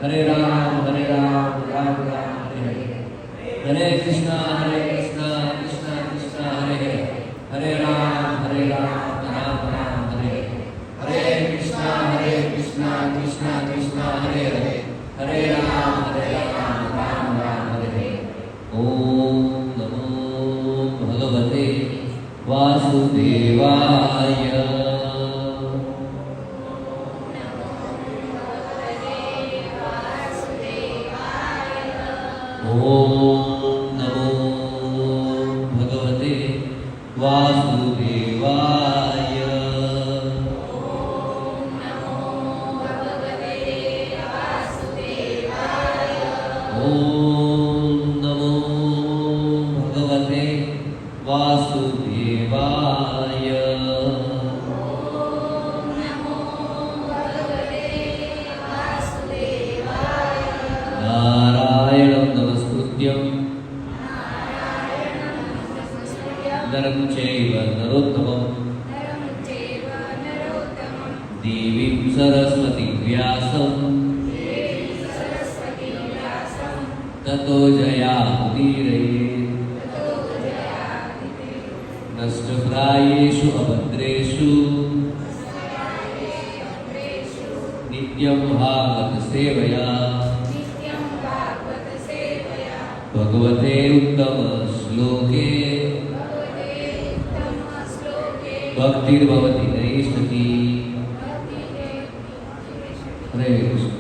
हरे राम राम राम हरे हरे, हरे कृष्णा कृष्णा कृष्णा हरे हरे, हरे राम राम राम हरे हरे, हरे कृष्णा कृष्णा कृष्णा हरे हरे, हरे राम राम राम हरे हरे। ओम नमो भगवते वासुदेवाय। ओम नमो भगवते वासुदेवाय। ओम नमो भगवते वासुदेवाय। ओम नमो भगवते वासुदेवाय। ओम नमो भगवते वासुदेवाय। नारायणं नमस्कृत्यं नरं चैव नरोत्तमं देवीं सरस्वतीं व्यासं ततो जयामुदीरयेत्। नष्टप्रायेषु अभद्रेषु नित्यं भागवतसेवया भगवते उत्तम श्लोके भक्तिर्भवति नैष्ठिकी। हरे कृष्ण।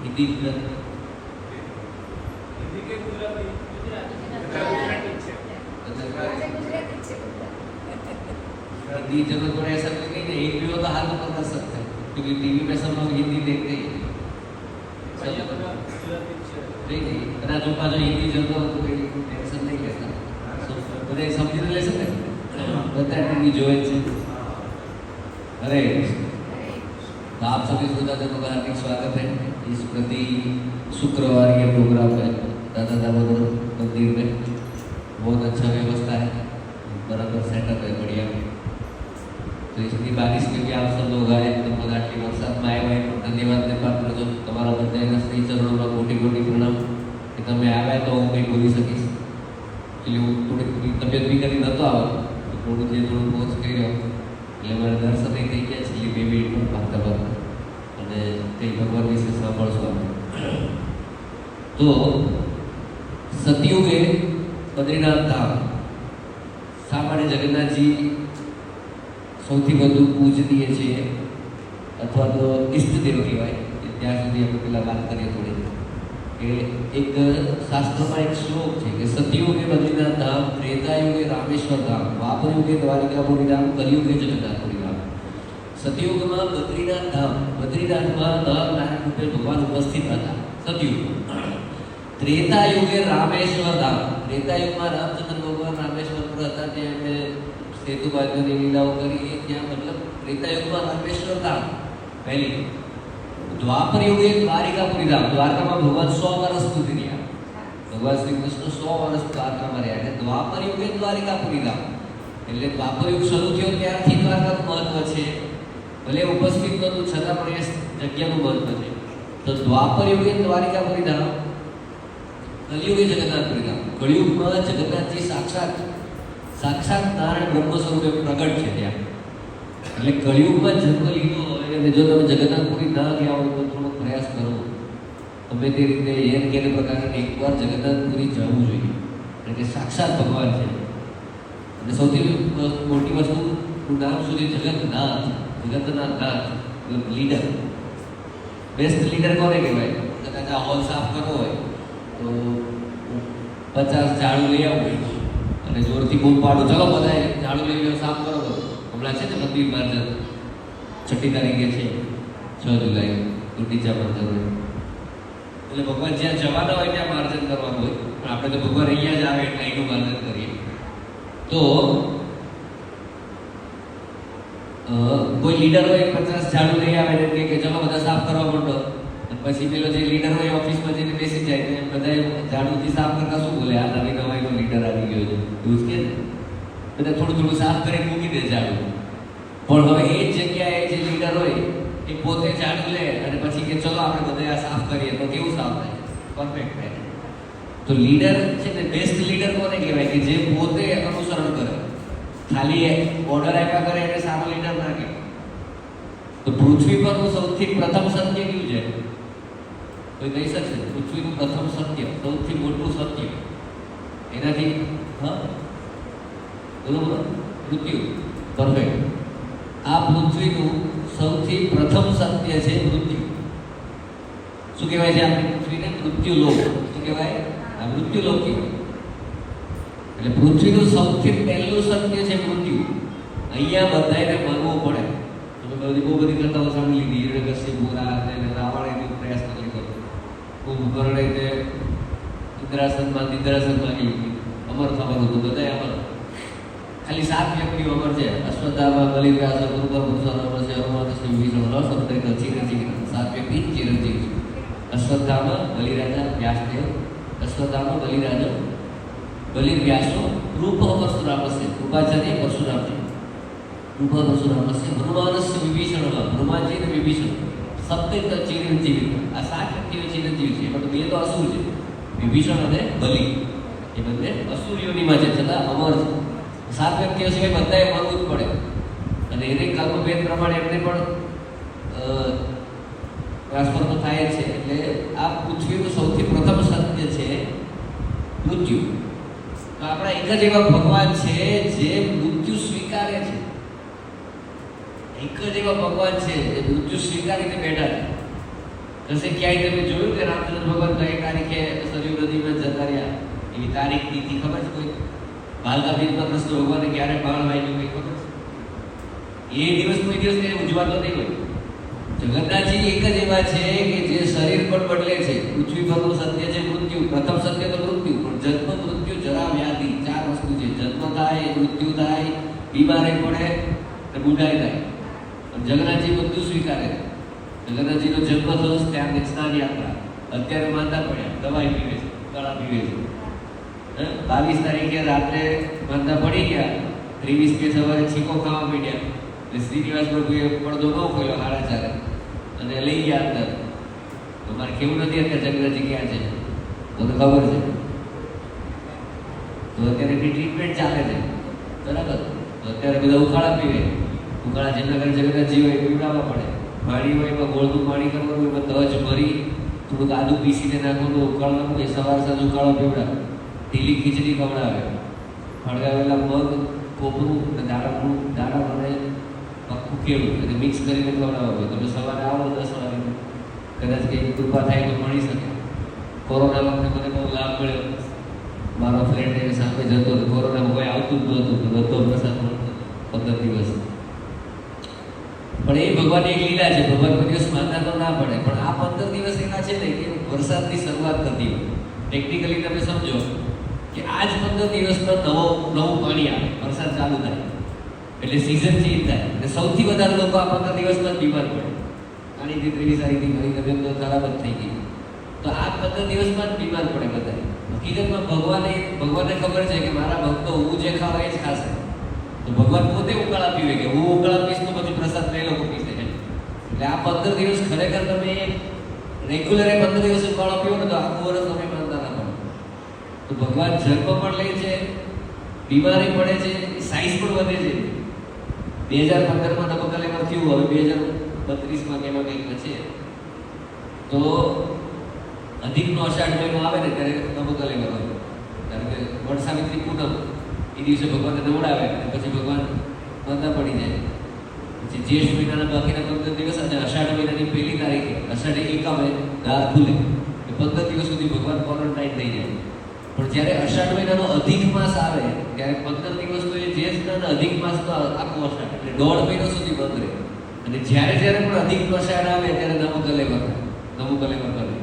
हिंदी हिंदी जगत में ऐसा कोई नहीं है, एक भी हो तो हाल में कर सकते हैं, क्योंकि टीवी में सब लोग हिंदी देखते हैं। नहीं कदाच जो हिंदी जगह तो कोई टेंशन नहीं लेता, બધા સમજીને લેશે ને બધા ટીવી જોવે છે। हरे कृष्ण। तो आप सभी श्रोताजनों का हार्दिक स्वागत है इस प्रति शुक्रवार के प्रोग्राम में दादा दामोदर मंदिर में। बहुत अच्छा व्यवस्था है, बराबर सेटअप है, बढ़िया। तो इसकी बारिश में भी आप सब लोग आए, तो आटली वरसाद में आए हुए धन्यवाद ने पात्र जो તમારા બધાના સ્નેહ ચરણોમાં કોટી કોટી પ્રણામ કે તમે આવ્યા તો હું કંઈ બોલી શકીશ। એટલે હું થોડી તબિયત બી કરી નહોતો આવે તો થોડું પહોંચ કરી રહ્યો, એટલે મારે દર્શન થઈ ગયા છેલ્લી 2 મિનિટ પણ ભાગતા ભાગતા, અને કંઈ ભગવાન વિશે સાંભળશું આપણે। તો સતયુગે બદ્રીનાથ ધામ શા માટે જગન્નાથજી સૌથી વધુ પૂજનીય છે અથવા તો ઈષ્ટદેવ કહેવાય, ત્યાં સુધી આપણે પહેલાં વાત કરીએ થોડી કે એક શાસ્ત્રમાં એક શ્લોક છે કે સતયુગે બદ્રીનાથ ધામ, ત્રેતાયુગે રામેશ્વર ધામ, દ્વાપર યુગે દ્વારિકાપુરી ધામ, કલિયુગે જગન્નાથપુરી ધામ। સતયુગમાં બદ્રીનાથમાં નારાયણ રૂપે ભગવાન ઉપસ્થિત હતા સતયુગમાં। ત્રેતાયુગે રામેશ્વર ધામ, ત્રેતાયુગમાં રામચંદ્ર ભગવાન રામેશ્વર પર હતા, ત્યાં એમણે સેતુ બાંધવાની લીલાઓ કરી, ત્યાં મતલબ ત્રેતાયુગમાં રામેશ્વર ધામ પહેલી। દ્વાપર યુગે દ્વારિકાપુરી ધામ, દ્વારકામાં ભગવાન 100 વર્ષ સુધી રહ્યા, ભગવાન શ્રી કૃષ્ણ 100 વર્ષ દ્વારકામાં રહ્યા, અને દ્વાપર યુગે દ્વારિકાપુરી ધામ એટલે દ્વાપર યુગ શરૂ થયો ત્યારથી દ્વારકાનું મહત્વ છે, ભલે ઉપસ્થિત નહોતું છતાં પણ એ જગ્યાનું મહત્વ છે। તો દ્વાપર યુગે દ્વારિકાપુરી ધામ, કલિયુગે જગન્નાથપુરી ધામ। કળિયુગમાં જગન્નાથજી સાક્ષાત નારાયણ બ્રહ્મ સ્વરૂપે પ્રગટ છે ત્યાં, એટલે કળિયુગમાં જન્મ લીધો હોય અને જો તમે જગન્નાથપુરી ના ગયા હોય તો થોડો પ્રયાસ કરો, તમે તે રીતે એમ કે પ્રકારે એકવાર જગન્નાથપુરી જવું જોઈએ, કારણ કે સાક્ષાત ભગવાન છે। અને સૌથી મોટી વસ્તુ નામ સુધી જગન્નાથ મતલબ લીડર, બેસ્ટ લીડર કોને કહેવાય? કદાચ આ હોલ સાફ કરવો હોય તો 50 ઝાડુ લઈ આવવું અને જોરથી બૂમ પાડો, ચલો બધાએ ઝાડુ લઈ લો, સાફ કરો। હમણાં છે ને મંદિર માર્જન 6મી તારીખે છે, 6 જુલાઈ ગુંડીચા માર્જન હોય, એટલે ભગવાન જ્યાં જવાના હોય ત્યાં માર્જન કરવાનું હોય, પણ આપણે તો ભગવાન અહીંયા જ આવે એટલે અહીંનું માર્જન કરીએ। તો કોઈ લીડર હોય 50 ઝાડુ લઈ આવે ને કે ચલો બધા સાફ કરવા માંડો, અને પછી પેલો જે લીડર હોય ઓફિસમાં જઈને બેસી જાય ને બધા ઝાડુથી સાફ કરતા શું બોલે, આ નવી નવાઈનો લીડર આવી ગયો છે એવું કે બધા થોડું સાફ કરીને મૂકી દે ઝાડુ। પણ હવે એ જ જગ્યાએ જે લીડર હોય એ પોતે ઝાડુ લે અને પછી કે ચલો આપણે બધા આ સાફ કરીએ તો કેવું સાફ થાય? પરફેક્ટ થાય. તો લીડર છે ને, બેસ્ટ લીડર કોને કહેવાય? કે જે પોતે અનુસરણ કરે, ખાલી ઓર્ડર આપ્યા કરે એટલે સારો લીડર ના કહેવાય. તો પૃથ્વી પરનું સૌથી પ્રથમ સત્ય કયું છે? કોઈ કહી શકશે? પૃથ્વીનું પ્રથમ સત્ય, સૌથી મોટું સત્ય, એનાથી બરોબર મૃત્યુ. પરફેક્ટ. આ પૃથ્વીનું સૌથી પ્રથમ સત્ય છે મૃત્યુ. શું કહેવાય છે આપણી પૃથ્વીને? મૃત્યુલોક. શું કહેવાય? આ મૃત્યુલોક કહેવાય. એટલે પૃથ્વીનું સૌથી પહેલું સત્ય છે મૃત્યુ. અહીંયા બધાને મરવું પડે. તમે બહુ બધી કથાઓ સાંભળી લીધી. હિરણ્યકશ્યપુ અને રાવણે પ્રયાસ કરી લીધો. કુંભકર્ણે તે નિદ્રાસનમાં માગી લીધી. અમર થવાનું હતું, બધાય અમર. ખાલી 7 વ્યક્તિઓ અમર છે. અશ્વત્થામા, બલિવ્યાસ, કુરુપર, પુરુષોત્તમ છે, અરુણવર્ષ, વિભીષણ, શબ્દ ચિરંજીવી. 7 વ્યક્તિ ચિરંજીવી છે. અશ્વત્થામા, બલિરાજા, વ્યાસદેવ. અશ્વત્થામા, બલિરાજા, બલિર્વ્યાસો, રૂપ પરશુરામસ્ય, કૃપાચાર્ય પરશુરામ. રૂપ પરશુરામસ્ય, હનુમાનસ્ય વિભીષણ, હનુમાનજી અને વિભીષણ. સપ્ત ચિરંજીવી. આ 7 વ્યક્તિઓ ચિરંજીવી છે. એમાં તો 2 તો અસુર છે, વિભીષણ અને બલિ. એ બંને અસુરીઓનીમાં છે, છતાં અમર છે. 7 વ્યક્તિઓ સિવાય બધાએ મરવું જ પડે. અને એને કર્મભેદ પ્રમાણે એમને પણ ટ્રાન્સફર તો થાય જ છે. એટલે આ પૃથ્વીનું સૌથી પ્રથમ સત્ય છે મૃત્યુ. તો આપણા એક જ એવા ભગવાન છે જે મૃત્યુ સ્વીકારે છે. એક જ એવા ભગવાન છે જે મૃત્યુ સ્વીકારીને બેઠા છે. જશે ક્યાંય તમે જોયું કે રામચંદ્ર ભગવાન કઈ તારીખે સરયુ નદીમાં જતા રહ્યા? એવી તારીખ તિથિ ખબર છે કોઈ? ભાલકા બીજમાં કૃષ્ણ ભગવાને ક્યારે બાણ વાગ્યું કઈ ખબર છે? એ દિવસ કોઈ દિવસ કઈ ઉજવાતો નહીં હોય. જગન્નાથજી એક જ એવા છે કે જે શરીર પણ બદલે છે. પૃથ્વી પરનું સત્ય છે મૃત્યુ. પ્રથમ સત્ય તો મૃત્યુ, પણ જન્મ, મૃત્યુ, જરા, વ્યાધિ 4 વસ્તુ છે. જન્મ થાય, મૃત્યુ થાય, બીમારી પડે અને બુઢાઈ થાય. જગન્નાથજી બધું સ્વીકારે. જગન્નાથજીનો જન્મ થયો ત્યારે સ્નાન યાત્રા. અત્યારે માંદા પડ્યા, દવાઈ પીવે છે, કળા પીવે છે. 22 તારીખે રાત્રે માંદા પડી ગયા, 23 કે સવારે છીકો ખાવા માંડ્યા. એટલે શ્રીનિવાસ પ્રભુએ પડદો ન ખોલ્યો 4:30 અને લઈ ગયા અંદર. તો મારે કેવું નથી અત્યારે જગન્નાથજી ક્યાં છે? મને ખબર છે. તો અત્યારે એની ટ્રીટમેન્ટ ચાલે છે, બરાબર. તો અત્યારે બધા ઉકાળા પીવે. ઉકાળા જેમના ઘરે જગન્નાથજી હોય પીવડાવવા પડે. પાણી હોય એમાં ગોળનું પાણી કરવાનું, એમાં તજ ભરી થોડુંક આદુ પીસીને નાખવાનું, ઉકાળવાનું. એ સવાર સાંજ ઉકાળો પીવડાવે. ઢીલી ખીચડી ખવડાવે. ફળગાવેલા મગ, કોપરું અને દાણા મને આખું કેળું અને મિક્સ કરીને ખવડાવવા હોય. તમે સવારે આવો 10 વાગે, કદાચ કંઈ કૃપા થાય તો મળી શકે. કોરોના વખતે મને બહુ લાભ મળ્યો. મારો ફ્રેન્ડ એને સામે જતો હતો. કોરોનામાં કોઈ આવતું જ નહોતું, તો બધો પ્રસાદ મળતો 15 દિવસ. પણ એ ભગવાનની એક લીલા છે. ભગવાન કોઈ દિવસ માંદા તો ના પડે. પણ આ 15 દિવસ એના છે ને કે વરસાદની શરૂઆત થતી હોય. ટેકનિકલી તમે સમજો કે આજ 15 દિવસમાં નવું પાણી આવે, વરસાદ ચાલુ થાય એટલે સિઝન ચેન્જ થાય. અને સૌથી વધારે લોકો આ 15 દિવસમાં જ બીમાર પડે. પાણીથી 23 તારીખથી મારી તબિયત તો ખરાબ જ થઈ ગઈ. તો આ 15 દિવસમાં જ બીમાર પડે બધા. હકીકતમાં ભગવાનને ખબર છે કે મારા ભક્તો હું જે ખાવા એ જ ખાશે. તો ભગવાન પોતે ઉકાળા પીવે કે હું ઉકાળા પીશ તો પછી પ્રસાદ લઈ લોકો પીશે. એટલે આ 15 દિવસ ખરેખર તમે રેગ્યુલર 15 દિવસ ઉકાળો પીવો ને તો આખું વર્ષ તમે માંદા ના પડો. તો ભગવાન જન્મ પણ લે છે, બીમારી પડે છે, સાઈઝ પણ વધે છે. 2015માં નબકલેવર થયું, હવે 2032માં કેમાં કંઈક છે. તો અધિકનો અષાઢ મહિનો આવે ને ત્યારે નબકલેવર હોય. કારણ કે વટ સાવિત્રી પૂનમ એ દિવસે ભગવાનને દોડાવે અને પછી ભગવાન માંદા પડી જાય. પછી જ્યેષ્ઠ મહિનાના બાકીના 15 દિવસ અને અષાઢ મહિનાની 1 તારીખે અષાઢી એકામે દાર ખુલે. 15 દિવસ સુધી ભગવાન ક્વોરન્ટાઇન થઈ જાય. પણ જ્યારે અષાઢ મહિનાનો અધિક માસ આવે ત્યારે 15 દિવસ તો એ જ્યેષ્ઠ અને અધિક માસ તો આખો અષાઢ એટલે 1.5 મહિનો સુધી બંધ રહે. અને જ્યારે પણ અધિક અષાઢ આવે ત્યારે નવું કલેવર કરે.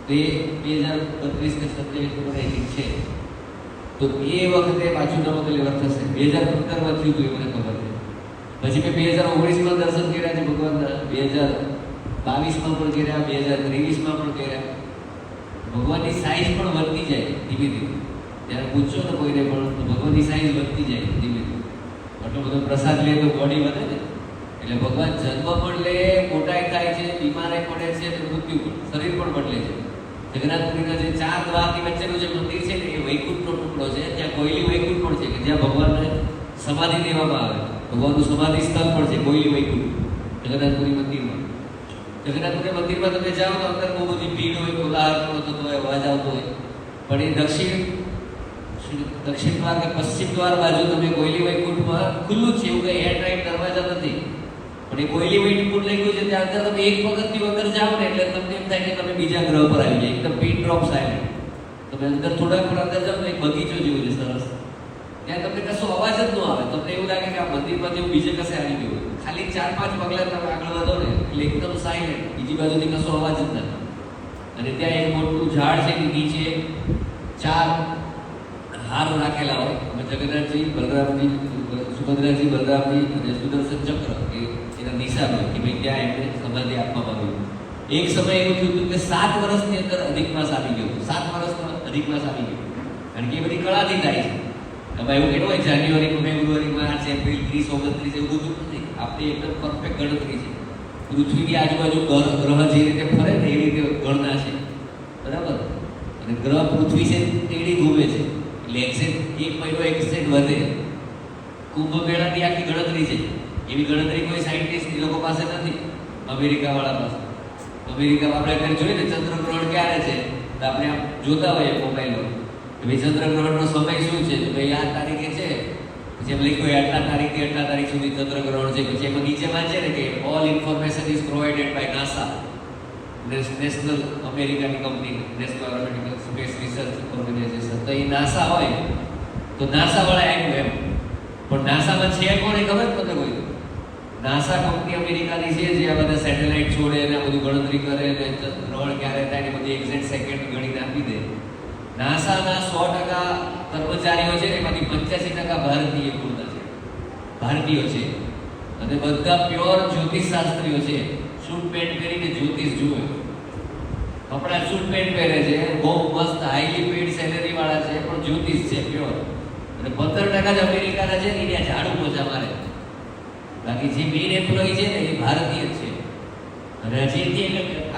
તો એ 2032 કે 27 છે. તો એ વખતે પાછું નવું કલેવર થશે. 2015માં થયું હતું એ મને ખબર છે. પછી મેં 2019માં દર્શન કર્યા છે ભગવાનના, 2022માં પણ કર્યા, 2023માં પણ કર્યા. ભગવાનની સાઈઝ પણ વધતી જાય ધીમે ધીમે. જ્યારે પૂછશો ને કોઈને પણ તો ભગવાનની સાઈઝ વધતી જાય ધીમે ધીમે. આટલો બધો પ્રસાદ લે તો બોડી વધે ને. એટલે ભગવાન જન્મ પણ લે, મોટાઈ થાય છે, બીમારી પડે છે અને મૃત્યુ પણ, શરીર પણ બદલે છે. જગન્નાથપુરીના જે 4 દ્વારની વચ્ચેનું જે મંદિર છે ને એ વૈકુંઠનો ટુકડો છે. ત્યાં કોયલી વૈકુંઠ પણ છે કે જ્યાં ભગવાનને સમાધિ દેવામાં આવે. ભગવાનનું સમાધિ સ્થળ પણ છે કોયલી વૈકુંઠ જગન્નાથપુરી મંદિરમાં. જગન્નાથપુરી મંદિરમાં તમે જાઓ તો અંદર બહુ બધી ભીડ હોય, કોલાહલ થતો હોય, અવાજ આવતો હોય. પણ એ દક્ષિણ દ્વાર કે પશ્ચિમ દ્વાર બાજુ તમે કોયલી વૈકુંઠમાં ખુલ્લું છે, એવું કંઈ એરટાઈટ દરવાજા નથી. પણ એ કોયલી વૈકુંઠ લખ્યું છે ત્યાં અંદર તમે એક પગથિયું અંદર જાઓ ને એટલે તમને એમ થાય કે તમે બીજા ગ્રહ પર આવી જાય. એકદમ પિન ડ્રોપ સાઇલેન્ટ. તમે અંદર થોડાક પણ અંદર જાઓ ને એક બગીચો જેવું છે સરસ. ત્યાં તમને કશો અવાજ જ ન આવે. તમને એવું લાગે કે આ મંદિરમાંથી હું બીજે કશે આવી ગયો. ખાલી 4-5 પગલા તમે આગળ વધો ને એટલે એકદમ સાઇલેન્ટ, બીજી બાજુથી કશો અવાજ જ નથી. અને ત્યાં એક મોટું ઝાડ છે, નીચે 4 હાર રાખેલા હોય. અને જગન્નાથજી, બલરામજી, સુભદ્રાજી, બલરામજી અને સુદર્શન ચક્ર એ એના નિશાન હોય કે ભાઈ ત્યાં એમને સમાધિ આપવામાં આવી. એક સમય એવું થયું હતું કે 7 વર્ષની અંદર અધિક માસ આવી ગયો. 7 વર્ષમાં અધિક માસ આવી ગયો. કારણ કે એ બધી કળાથી થાય છે. હવે એવું કેટલું હોય જાન્યુઆરી, ફેબ્રુઆરી, માર્ચ, એપ્રિલ, 30, 29 એવું બધું નથી. આપણી એકદમ પરફેક્ટ ગણતરી છે. પૃથ્વીની આજુબાજુ ગ્રહ જે રીતે ફરે ને એ રીતે ગણના છે, બરાબર. અને ગ્રહ પૃથ્વી છે તેડી ઘૂમે છે એટલે એક્ઝેક્ટ 1 મહિનો એક્ઝેક્ટ વધે. કુંભ મેળાની આખી ગણતરી છે. એવી ગણતરી કોઈ સાયન્ટિસ્ટ એ લોકો પાસે નથી, અમેરિકા વાળા પાસે. અમેરિકામાં આપણે અત્યારે જોઈએ ને ચંદ્રગ્રહણ ક્યારે છે તો આપણે આમ જોતા હોઈએ મોબાઈલમાં કે ભાઈ ચંદ્રગ્રહણનો સમય શું છે, તો ભાઈ આ તારીખે છે, પછી એમ લખ્યું હોય આટલા તારીખથી આટલા તારીખ સુધી ચંદ્રગ્રહણ છે. પછી એમાં નીચે વાંચે ને કે all information is provided by NASA, national અમેરિકાની કંપની, national aeronautical space research organization. તો એ નાસા હોય તો નાસા વાળા આવ્યું એમ. પણ નાસામાં છે કોણ એ ખબર તમને કોઈ? નાસા કંપની અમેરિકાની છે જે આ બધા સેટેલાઇટ છોડે અને આ બધું ગણતરી કરે અને ગ્રહણ ક્યારે થાય ને બધી એક્ઝેક્ટ સેકન્ડ ગણીને આપી દે. નાસાના 100% કર્મચારીઓ છે ને એમાંથી 85% ભારતીય પૂર્ણ છે, ભારતીયો છે. અને બધા પ્યોર જ્યોતિષશાસ્ત્રીઓ છે. સૂટ પેન્ટ પહેરીને જ્યોતિષ જુએ, કપડા સૂટ પેન્ટ પહેરે છે, બહુ મસ્ત હાઈલી પેડ સેલેરી વાળા છે, પણ જ્યોતિષ છે પ્યોર. અને 15% જ અમેરિકાના છે ને એને ઝાડુ પોચા મારે. બાકી જે મેઇન એમ્પ્લોય છે ને એ ભારતીય જ છે. અને હજી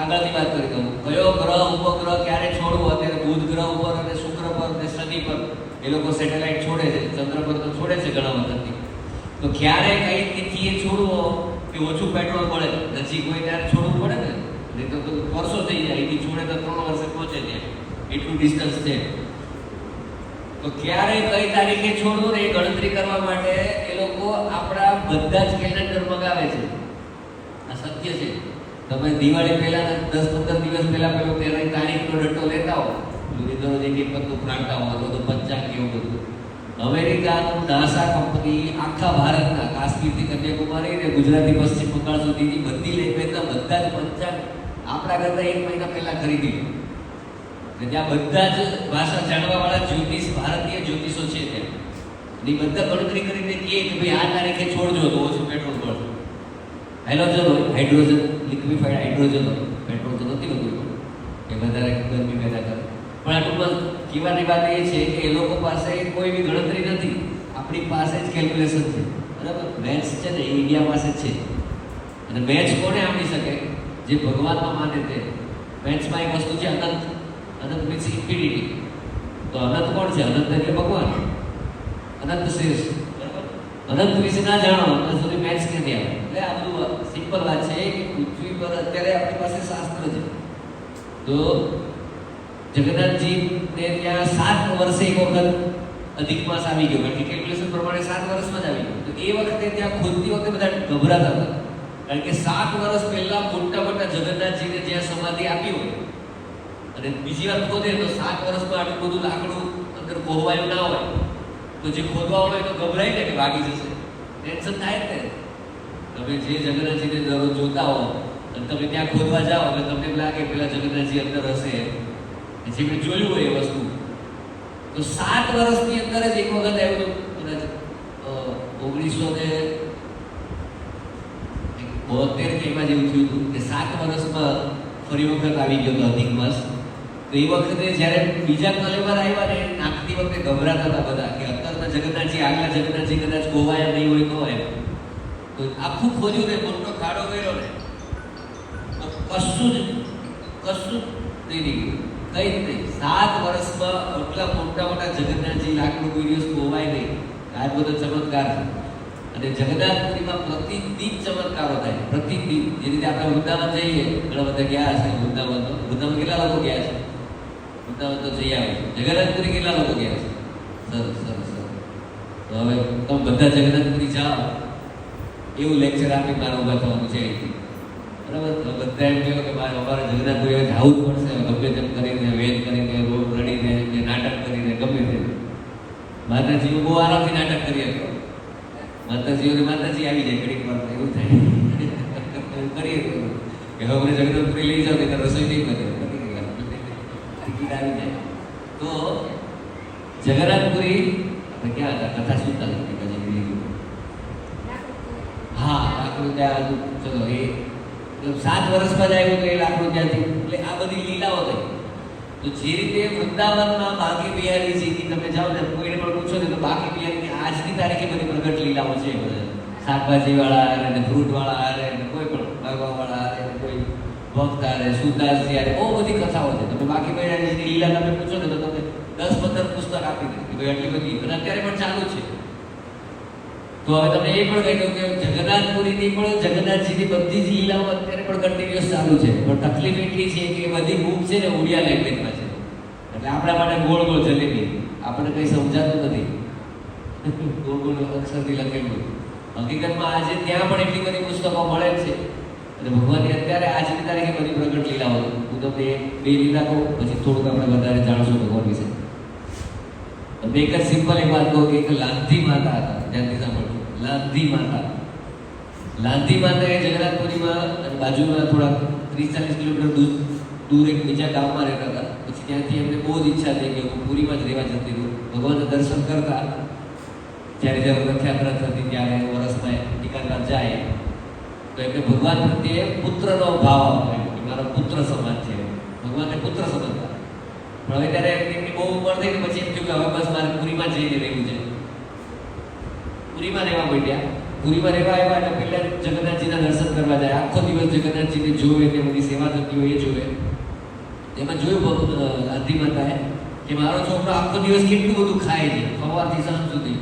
આગળની વાત કરી દઉં, કયો ગ્રહ ઉપગ્રહ ક્યારે છોડવો? અત્યારે બુધ ગ્રહ ઉપર અને શુક્ર પર અને શનિ પર એ લોકો સેટેલાઇટ છોડે છે. ચંદ્ર પર તો છોડે છે ઘણા વખતથી. તો ક્યારે કઈ તિથિએ છોડવો કે ઓછું પેટ્રોલ મળે, નજીક હોય ત્યારે છોડવું પડે ને, નહીં તો વર્ષો થઈ જાય. એથી છોડે તો 3 વર્ષે પહોંચે ત્યાં, એટલું ડિસ્ટન્સ છે. તો ક્યારે કઈ તારીખે છોડવું ને એ ગણતરી કરવા માટે એ લોકો આપણા બધા જ કેલેન્ડર મગાવે છે. આ સત્ય છે. તમે દિવાળી પહેલા 10-15 દિવસ પહેલા પેલો તેની તારીખનો ડટ્ટો લેતા હો, દરરોજ એક પત્તું ફાડતા હો, બધું પંચાંગ એવું બધું. અમેરિકાનું નાસા કંપની આખા ભારતના કાશ્મીરથી કન્યાકુમારી ને ગુજરાતથી પશ્ચિમ બંગાળ સુધીની બધી લેંગ્વેજના બધા જ પંચાંગ આપણા કરતા 1 મહિના પહેલા ખરીદી લે. ત્યાં બધા જ ભાષા જાણવાવાળા જ્યોતિષ, ભારતીય જ્યોતિષો છે ત્યાં. એ બધા ગણતરી કરીને કહે કે ભાઈ આ તારીખે છોડજો તો ઓછું પેટ્રોલ મળશે. હાઇડ્રોજન હોય, હાઇડ્રોજન, લિક્વિફાઈડ હાઇડ્રોજન હોય, પેટ્રોલ તો નથી હોતું કે વધારે ગરમી પેદા કરે. પણ આ ટૂંકમાં કહેવાની વાત એ છે કે એ લોકો પાસે કોઈ બી ગણતરી નથી, આપણી પાસે જ કેલ્ક્યુલેશન છે, બરાબર. મેથ્સ છે ને એ ઇન્ડિયા પાસે જ છે. અને મેથ્સ કોને આપી શકે? જે ભગવાનમાં માને તે. મેથ્સમાં એક વસ્તુ છે અનંત. અનંત મીન્સ ઇન્ફિનિટી. તો અનંત કોણ છે? અનંત એટલે ભગવાન, અનંત શ્રેષ્ઠ, બરાબર. અનંત વિશે ના જાણો ત્યાં સુધી મેથ્સ ક્યાંથી આવે? એટલે આ બધું સિમ્પલ વાત છે કે પૃથ્વી પર અત્યારે આપણી પાસે શાસ્ત્ર છે. તો જગન્નાથજીને ત્યાં 7 વર્ષે એક વખત અધિક માસ આવી ગયો, કારણ કે કેલ્ક્યુલેશન પ્રમાણે 7 વર્ષમાં જ આવી ગયો. તો એ વખતે ત્યાં ખોદતી વખતે બધા ગભરાતા હતા, કારણ કે 7 વર્ષ પહેલા મોટા જગન્નાથજીને જ્યાં સમાધિ આપી હોય અને બીજી વાર ખોદે તો 7 વર્ષમાં આટલું બધું લાકડું અંદર કોહવાયું ના હોય, તો જે ખોદવા હોય તો ગભરાય ને કે ભાગી જશે, ટેન્શન થાય ને. તમે જે જગન્નાથજીને દરરોજ જોતા હો અને તમે ત્યાં ખોદવા જાઓ અને તમને એમ લાગે પેલા જગન્નાથજી અંદર હશે, જે મેં જોયું હોય એ વસ્તુ. તો 7 વર્ષની અંદર જ એક વખત આવ્યું, કદાચ 1972 જેવું થયું હતું કે 7 વર્ષમાં ફરી વખત આવી ગયો હતો અધિક માસ. તો એ વખતે જ્યારે બીજા કલેવર આવ્યા ને નાખતી વખતે ગભરાતા હતા બધા કે અત્યારના જગન્નાથજી આગલા જગન્નાથજી કદાચ ગોવાયા નહીં હોય તો એમ. તો તો આખું ખોજ્યું ને મોટો ખાડો કર્યો ને તો કશું જ નહીં નીકળ્યું. કઈ જ નહીં. 7 વર્ષમાં એટલા મોટા જગન્નાથજી લાકડું કોઈ દિવસ ખોવાય નહીં. આ બધો ચમત્કાર છે. અને જગન્નાથપુરીમાં પ્રતિદિન ચમત્કારો થાય. પ્રતિદિન જે રીતે આપણે વૃંદાવન જઈએ, ઘણા બધા ગયા છે વૃંદાવન કેટલા લોકો ગયા છે? વૃંદાવન તો જઈ આવે છે. જગન્નાથપુરી કેટલા લોકો ગયા છે? સરસ. તો હવે તમે બધા જગન્નાથપુરી જાઓ એવું લેક્ચર આપી મારે ઊભા થવાનું છે અહીંથી. બરાબર? તો બધા એમ કહ્યું કે અમારે જગન્નાથપુરી જવું જ પડશે. ગમે તેમ કરીને વેદ કરીને રોડ રડીને કે નાટક કરીને ગમે તે. માતાજીઓ બહુ આરામથી નાટક કરી હતો. માતાજી આવી જાય ઘડીક વાર એવું થાય. કરીએ કે હવે મને જગન્નાથપુરી લઈ જાઓ કે રસોઈ નહીં કરે ટિકિટ આવી જાય. તો જગન્નાથપુરી આપણે ક્યાં હતા? કથા સુનતા હતી. હા, લાકડું ત્યાં હતું. ચલો એ 7 વર્ષમાં જ આવ્યું તો એ લાકડું ત્યાંથી. એટલે આ બધી લીલાઓ થઈ. તો જે રીતે વૃંદાવનમાં બાંકી બિહારીજીની તમે જાઓ ને કોઈને પણ પૂછો ને તો બાંકી બિહારીની આજની તારીખે બધી પ્રગટ લીલાઓ છે. શાકભાજીવાળા આવે ને ફ્રૂટવાળા આવે ને કોઈ પણ ભાગવાવાળા આવે ને કોઈ ભક્ત આવે સુદાસજી આવે બહુ બધી કથાઓ છે. તમે બાંકી બિહારીજીની લીલા તમે પૂછો ને તો તમે 10-15 પુસ્તક આપી દે કે ભાઈ આટલી બધી. અને અત્યારે પણ ચાલુ છે. તો હવે તમે એ પણ કહી દો કે જગન્નાથપુરીની પણ જગન્નાથજીની બધી જ લીલાઓ અત્યારે પણ કન્ટિન્યુઅસ ચાલુ છે. પણ તકલીફ એટલી છે કે બધી બુક છે ને ઉડિયા લેંગ્વેજમાં છે. એટલે આપણા માટે ગોળ ગોળ જલેબી. આપણને કંઈ સમજાતું નથી. ગોળ અક્ષરથી લખેલું. હકીકતમાં આજે ત્યાં પણ એટલી બધી પુસ્તકો મળે છે. અને ભગવાનની અત્યારે આજની તારીખે બધી પ્રગટ લીલાઓ. હું તમને 2 લીલા કહું પછી થોડુંક આપણે વધારે જાણશું ભગવાન વિશે. એક જ સિમ્પલ એક વાત કહું કે એક લાંધી માતા હતા. ત્યાંથી સાંભળો. લાંધી માતા એ જગન્નાથપુરીમાં અને બાજુમાં થોડા 30-40 કિલોમીટર દૂર એક બીજા ગામમાં રહેતા હતા. પછી ત્યાંથી એમને બહુ જ ઈચ્છા થઈ કે હું પુરીમાં જ રહેવા જતી રહું. ભગવાનના દર્શન કરતા જ્યારે રથયાત્રા થતી ત્યારે વર્ષમાં એકાદ વાર જાય તો એમને ભગવાન પ્રત્યે પુત્રનો ભાવ આવતો કે મારો પુત્ર સમાન છે. ભગવાનને પુત્ર સમજતા. પણ હવે ત્યારે એમની બહુ ઉંમર થઈ કે પછી એમ થયું કે હવે બસ મારે પુરીમાં જઈને રહેવું છે. પુરીમાં રહેવા માંડ્યા. પુરીમાં રહેવા આવ્યા એટલે પહેલા જગન્નાથજીના દર્શન કરવા જાય. આખો દિવસ જગન્નાથજીને જોવે તે બધી સેવા થતી હોય એ જોવે. એમાં જોયું લાંધી માતાએ કે મારો છોકરો આખો દિવસ કેટલું બધું ખાય છે સવારથી સાંજ સુધી.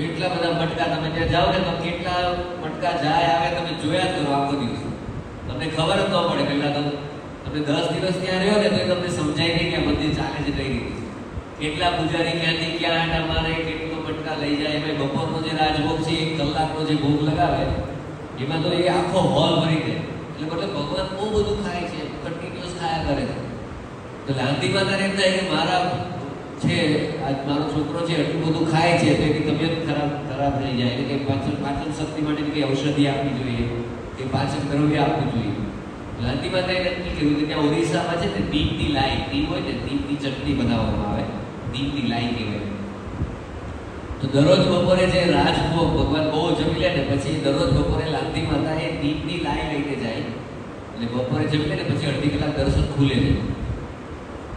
એટલા બધા મટકા તમે ત્યાં જાઓ ને તો કેટલા મટકા જાય આવે તમે જોયા જ કરો આખો દિવસ. તમને ખબર જ ન પડે. પહેલાં તો તમે 10 દિવસ ત્યાં રહ્યો ને તો તમને સમજાય નહીં કે આ મંદિર ચાલે છે કઈ રીતે. કેટલા પૂજારી ક્યાંથી ક્યાં આટા મારે કેટલો મટકા લઈ જાય. એમાં બપોરનો જે રાજભોગ છે 1 કલાકનો જે ભોગ લગાવે એમાં તો એ આખો હોલ ભરી દે. એટલે મતલબ ભગવાન બહુ બધું ખાય છે. કન્ટિન્યુઅસ ખાયા કરે છે. તો લાંધી માતાને એમ થાય કે મારા છે આજ મારો છોકરો છે એટલું બધું ખાય છે તો એની તબિયત ખરાબ થઈ જાય. એટલે કે પાચન શક્તિ માટે કંઈ ઔષધિ આપવી જોઈએ કે પાચન દ્રવ્ય આપવું જોઈએ. લાંધી માતાએ નક્કી કર્યું કે ત્યાં ઓરિસ્સામાં છે ને દીપની લાઈ દીપ હોય ને દીપની ચટણી બનાવવામાં આવે. દીપની લાઈ કહેવાય. તો દરરોજ બપોરે જે રાજભોગ ભગવાન બહુ જમી લે ને પછી દરરોજ બપોરે લાંધી માતાએ દીપની લાઈ લઈને જાય. અને બપોરે જમી લે ને પછી અડધી કલાક દર્શન ખુલે છે.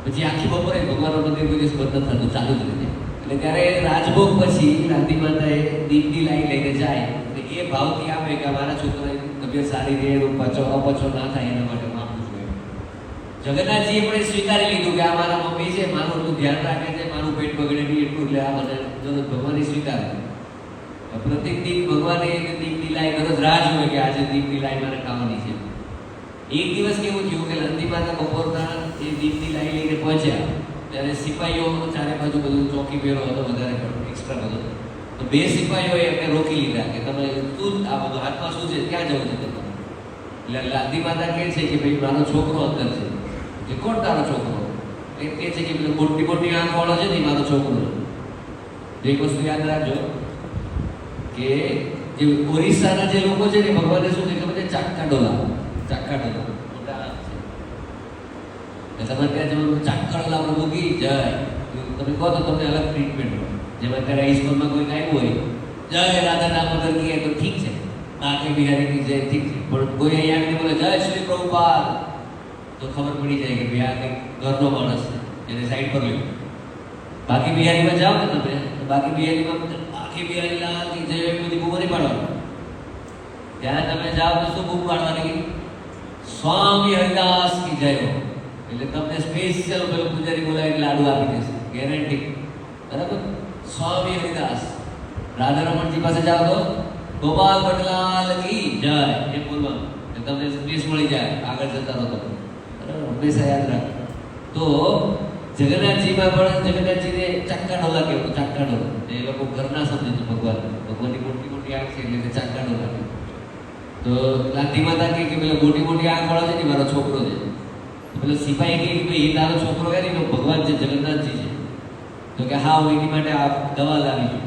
પછી આખી બપોરે ભગવાનનું મંદિર કોઈ દિવસ બંધ થતું ચાલુ જ રહે. એટલે ત્યારે રાજભોગ પછી લાંધી માતાએ દીપની લાઈ લઈને જાય. અને એ ભાવથી આપે કે મારા છોકરાની તબિયત સારી રહે અપચો ના થાય એના માટે આપવું જોઈએ. જગન્નાથજીએ પણ સ્વીકારી લીધું કે આ મારા મમ્મી છે મારું એટલું ધ્યાન રાખે છે મારું પેટ બગડે નહીં એટલું. એટલે આ મને ભગવાને સ્વીકારે. પ્રતિદિન ભગવાને દીપની લાઈ દરરોજ રાહ જોવે કે આજે દીપની લાઈ મારે ખાવાની છે. એક દિવસ કેવું થયું કે લાંધી માતા બપોરના એ દીપની લાઈ લઈને પહોંચ્યા ત્યારે સિપાહીઓ ચારે બાજુ બધું ચોકી ફેરો હતો વધારે એક્સ્ટ્રા બધો. તો 2 સિપાહીઓએ એમને રોકી લીધા કે તમે શું આ બધું હાથમાં શું છે ક્યાં જવું છે તમે. એટલે લાંધી માતા કહે છે કે ભાઈ મારો છોકરો અંદર છે. કે કોણ તારો છોકરો? એ કહે છે કે પેલો મોટી આંખવાળો છે ને મારો છોકરો. એક વસ્તુ યાદ રાખજો કે જે ઓરિસ્સાના જે લોકો છે ને ભગવાને શું છે ખબર છે? ચાક્કાડોલા મોટા છે. તમારે ત્યાં જવાનું ચાક્કાડોલા પ્રભુ કી જય તમે કહો તો તમને અલગ ટ્રીટમેન્ટ હોય. જેમ અત્યારે હાઈસ્કૂલમાં કોઈ આવ્યું હોય જય રાધા દામોદર કહીએ તો ઠીક છે. બાકી બિહારીની જય ઠીક છે. પણ કોઈ અહીંયા આવીને બોલે જય શ્રી પ્રભુપાદ તો ખબર પડી જાય કે ભાઈ આ કંઈક ઘરનો માણસ છે એને સાઈડ પર લેવું. બાકી બિહારીમાં જાઓ ને તમે બાકી બિહારીમાં આખી બિહારી લાલ જય બધી બહુ નહીં પાડવાનું. ત્યાં તમે જાઓ તો શું બૂમ પાડવાની? સ્વામી હરિદાસ કી જય હો. એટલે તમને સ્પેશિયલ પેલો પૂજારી બોલાવીને લાડુ આપી દેશે, ગેરંટી. બરાબર? સ્વામી હરિદાસ. રાધારમણજી પાસે જાઓ તો ગોપાલ ભટ્ટલાલ કી જય એ બોલવાનું, એટલે તમને સ્પેસ મળી જાય આગળ જતા રહો તમે. બરાબર? હંમેશા યાદ રાખો. તો જગન્નાથજીમાં પણ જગન્નાથજીને ચાક્કા ડોલા કહેવાય. ચાક્કા ડોલા એ લોકો ઘરના સમજે છે ભગવાનની મોટી મોટી આંખ છે એટલે ચાક્કા ડોલા કહે. તો લાઠી માતા કે પેલો મોટી મોટી આંખ વાળો છે ને મારો છોકરો છે. પેલો સિપાહી કહે કે ભાઈ એ તારો છોકરો છે ને ભગવાન છે, જગન્નાથજી છે. તો કે હા હું એની માટે આ દવા લાવી છું.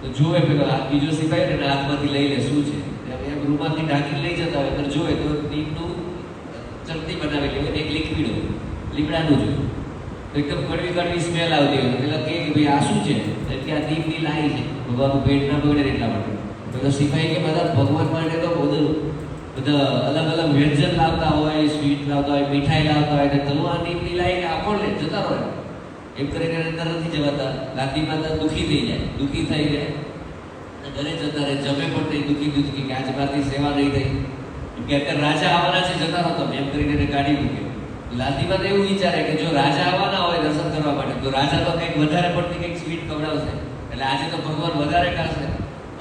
તો જોવે પેલો બીજો સિપાહી ને હાથમાંથી લઈ લે શું છે એમ રૂમાલથી ઢાંકીને લઈ જતા હોય તો જોવે તો નીમનું ચટણી બનાવેલી હોય ને એક લિક્વિડ હોય, લીમડાનું જોયું તો એકદમ કડવી કડવી સ્મેલ આવતી હોય. પેલા કહે કે ભાઈ આ શું છે? એટલે આ દીપની લાઈ છે, ભગવાનનું પેટ ના બગડે એટલા માટે. પેલો સિપાહી કે બધા ભગવાન માટે તો બધા અલગ અલગ વ્યંજન લાવતા હોય, સ્વીટ લાવતા હોય, મીઠાઈ લાવતા હોય, તો આ દીપની લાઈ કે આપો ને જતા રહો એમ કરીને અંદર નથી જવાતા. લાદી માતા દુઃખી થઈ જાય, દુઃખી થઈ જાય ઘરે જતા રહે, જમે પણ નહીં, દુઃખી કે આજ મારથી સેવા નહીં થઈ કે અત્યારે રાજા આવવાના છે, જતા રહો તમે એમ કરીને એને કાઢી મૂકે. લાદીમાં તો એવું વિચારે કે જો રાજા આવવાના હોય દર્શન કરવા માટે તો રાજા તો કંઈક વધારે પડતી કંઈક સ્વીટ ખવડાવશે, એટલે આજે તો ભગવાન વધારે ખાશે,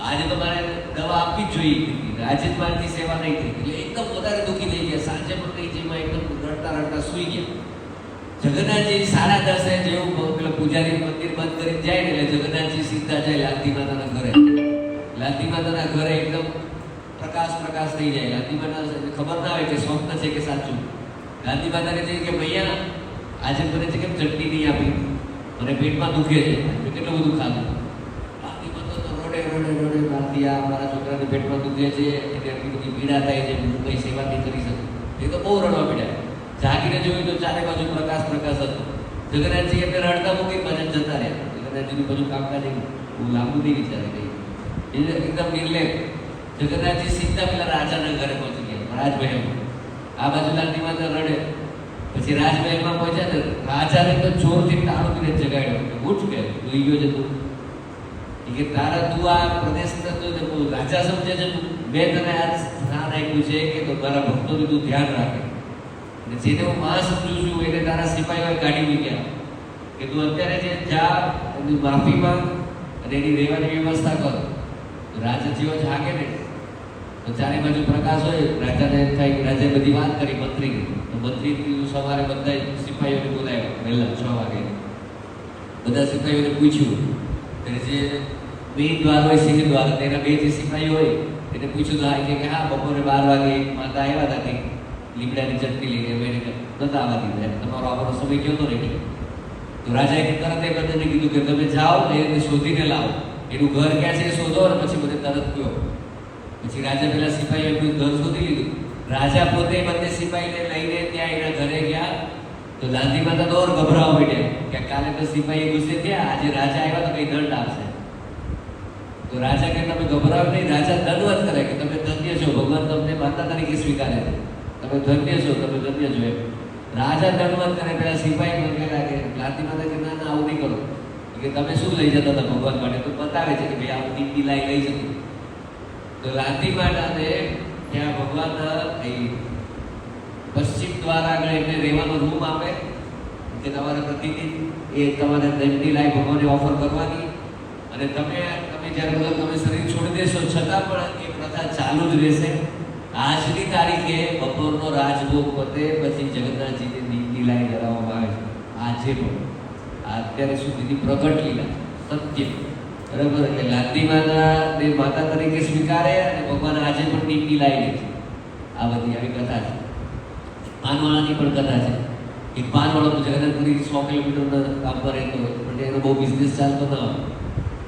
આજે તો મારે દવા આપવી જ જોઈએ, આજે જ મારાથી સેવા નહીં થઈ. એટલે એકદમ વધારે દુઃખી થઈ ગયા. સાંજે પણ નહીં જેમાં એકદમ રડતા રડતા સૂઈ ગયા. જગન્નાથજી 10:30 જેવું પેલો પૂજારી મંદિર બંધ કરીને જાય ને એટલે જગન્નાથજી સીધા જાય લાદી માતાના ઘરે. લાદી માતાના ઘરે એકદમ પ્રકાશ થઈ જાય. લાદી માતા ખબર ના હોય કે સ્વપ્ન છે કે સાચું. લાદી માતાને કહે કે ભૈયા આજે મને છે કેમ ચટણી નહીં આપી, મને પેટમાં દુખે છે, મેં કેટલું બધું ખાધું. લાદી માતા તો રોડે મારતી આ મારા છોકરાને પેટમાં દુખે છે, એને આટલી બધી પીડા થાય છે, હું કંઈ સેવા નહીં કરી શકું. એ તો બહુ રડવા પડ્યા. જાગીને જોયું તો ચારે બાજુ પ્રકાશ હતો. જગન્નાથજી એમને રડતા મૂકી પાછા જતા રહ્યા. જગન્નાથજીનું બધું કામકાજ બહુ લાંબુ નહીં વિચારે ગઈ, એકદમ નિર્લેપ. જગન્નાથજી સીધા પેલા રાજાના ઘરે પહોંચી ગયા, રાજમહેલમાં. આ બાજુ લાદી માતા રડે. પછી રાજમહેલમાં પહોંચ્યા તો રાજાને તો જોરથી તાળું પીને જગાડ્યો. ઉઠ કે તું ગયો છે તું કે તારા તું આ પ્રદેશ રાજા સમજે છે, મેં તને આ સ્થાન આપ્યું છે કે તો મારા ભક્તોનું તું ધ્યાન રાખે. અને જેને હું માં સમજું છું એને તારા સિપાહીઓએ કાઢી મૂક્યા કે તું અત્યારે જે જા એની માફી માંગ અને એની રહેવાની વ્યવસ્થા કર. તો રાજા જેવો જાગે ને તો ચારે બાજુ પ્રકાશ હોય. રાજાને એમ થાય કે રાજાએ બધી વાત કરી મંત્રીને. તો મંત્રી સવારે બધા સિપાહીઓને બોલાવ્યા વહેલા 6 વાગે. બધા સિપાહીઓને પૂછ્યું જે મેઇન દ્વાર હોય સિંહ દ્વાર, તેના 2 જે સિપાહી હોય એને પૂછ્યું તો કે હા બપોરે 12 વાગે એક માતા આવ્યા હતા કંઈક લીમડાની ચટણી લઈને, એને નતા આવવા દીધા, તમારો આવવાનો સમય ગયો તો નહીં. તો રાજાએ તરત એ બધાને કીધું કે તમે જાઓ ને એને શોધીને લાવો, એનું ઘર ક્યાં છે એ શોધો અને પછી મને તરત કહો. પછી રાજા પેલા સિપાહીએ એનું ઘર શોધી લીધું. રાજા પોતે બંને સિપાહીને લઈને ત્યાં એના ઘરે ગયા. તો લાદી માતા તો ગભરાવા માંડ્યા કે કાલે તો સિપાહી ગુસ્સે થયા, આજે રાજા આવ્યા તો કઈ દંડ આપશે. તો રાજા કે તમે ગભરાવ નહીં. રાજા દંડવત કરે કે તમે ધન્ય છો, ભગવાન તમને માતા તરીકે સ્વીકારે છે, તમે ધન્ય છો, તમે ધન્ય છો એમ. રાજા દંડવત કરે. પેલા સિપાહી મંગેલા કે લાદી માતા કે ના આવું નહીં કરો, કે તમે શું લઈ જતા હતા ભગવાન માટે? તો બતાવે છે કે ભાઈ આવું દીપની લાઈ લઈ જતી. તો લાદી માતાને ત્યાં ભગવાન પશ્ચિમ દ્વાર આગળ એટલે રહેવાનો રૂમ આપે કે તમારે પ્રતિદિન એ તમારે દંડની લાઈ ભગવાનને ઓફર કરવાની. અને તમે જ્યારે બધા તમે શરીર છોડી દેશો છતાં પણ એ પ્રથા ચાલુ જ રહેશે. આજની તારીખે બપોરનો રાજભોગ પતે પછી જગન્નાથજીને દીપની લાઈ ધરાવવામાં આવે છે. આજે પણ અત્યારે સુધીની પ્રગટ લીલા સત્ય બરાબર. એટલે લાદી માતાને માતા તરીકે સ્વીકારે અને ભગવાન આજે પણ દીપની લાઈ લે છે. આ બધી આવી કથા છે. પાનવાળાની પણ કથા છે. એક પાનવાળો જગન્નાથપુરી 100 કિલોમીટરના કામ પર રહેતો હોય, પણ એનો બહુ બિઝનેસ ચાલતો ન હોય.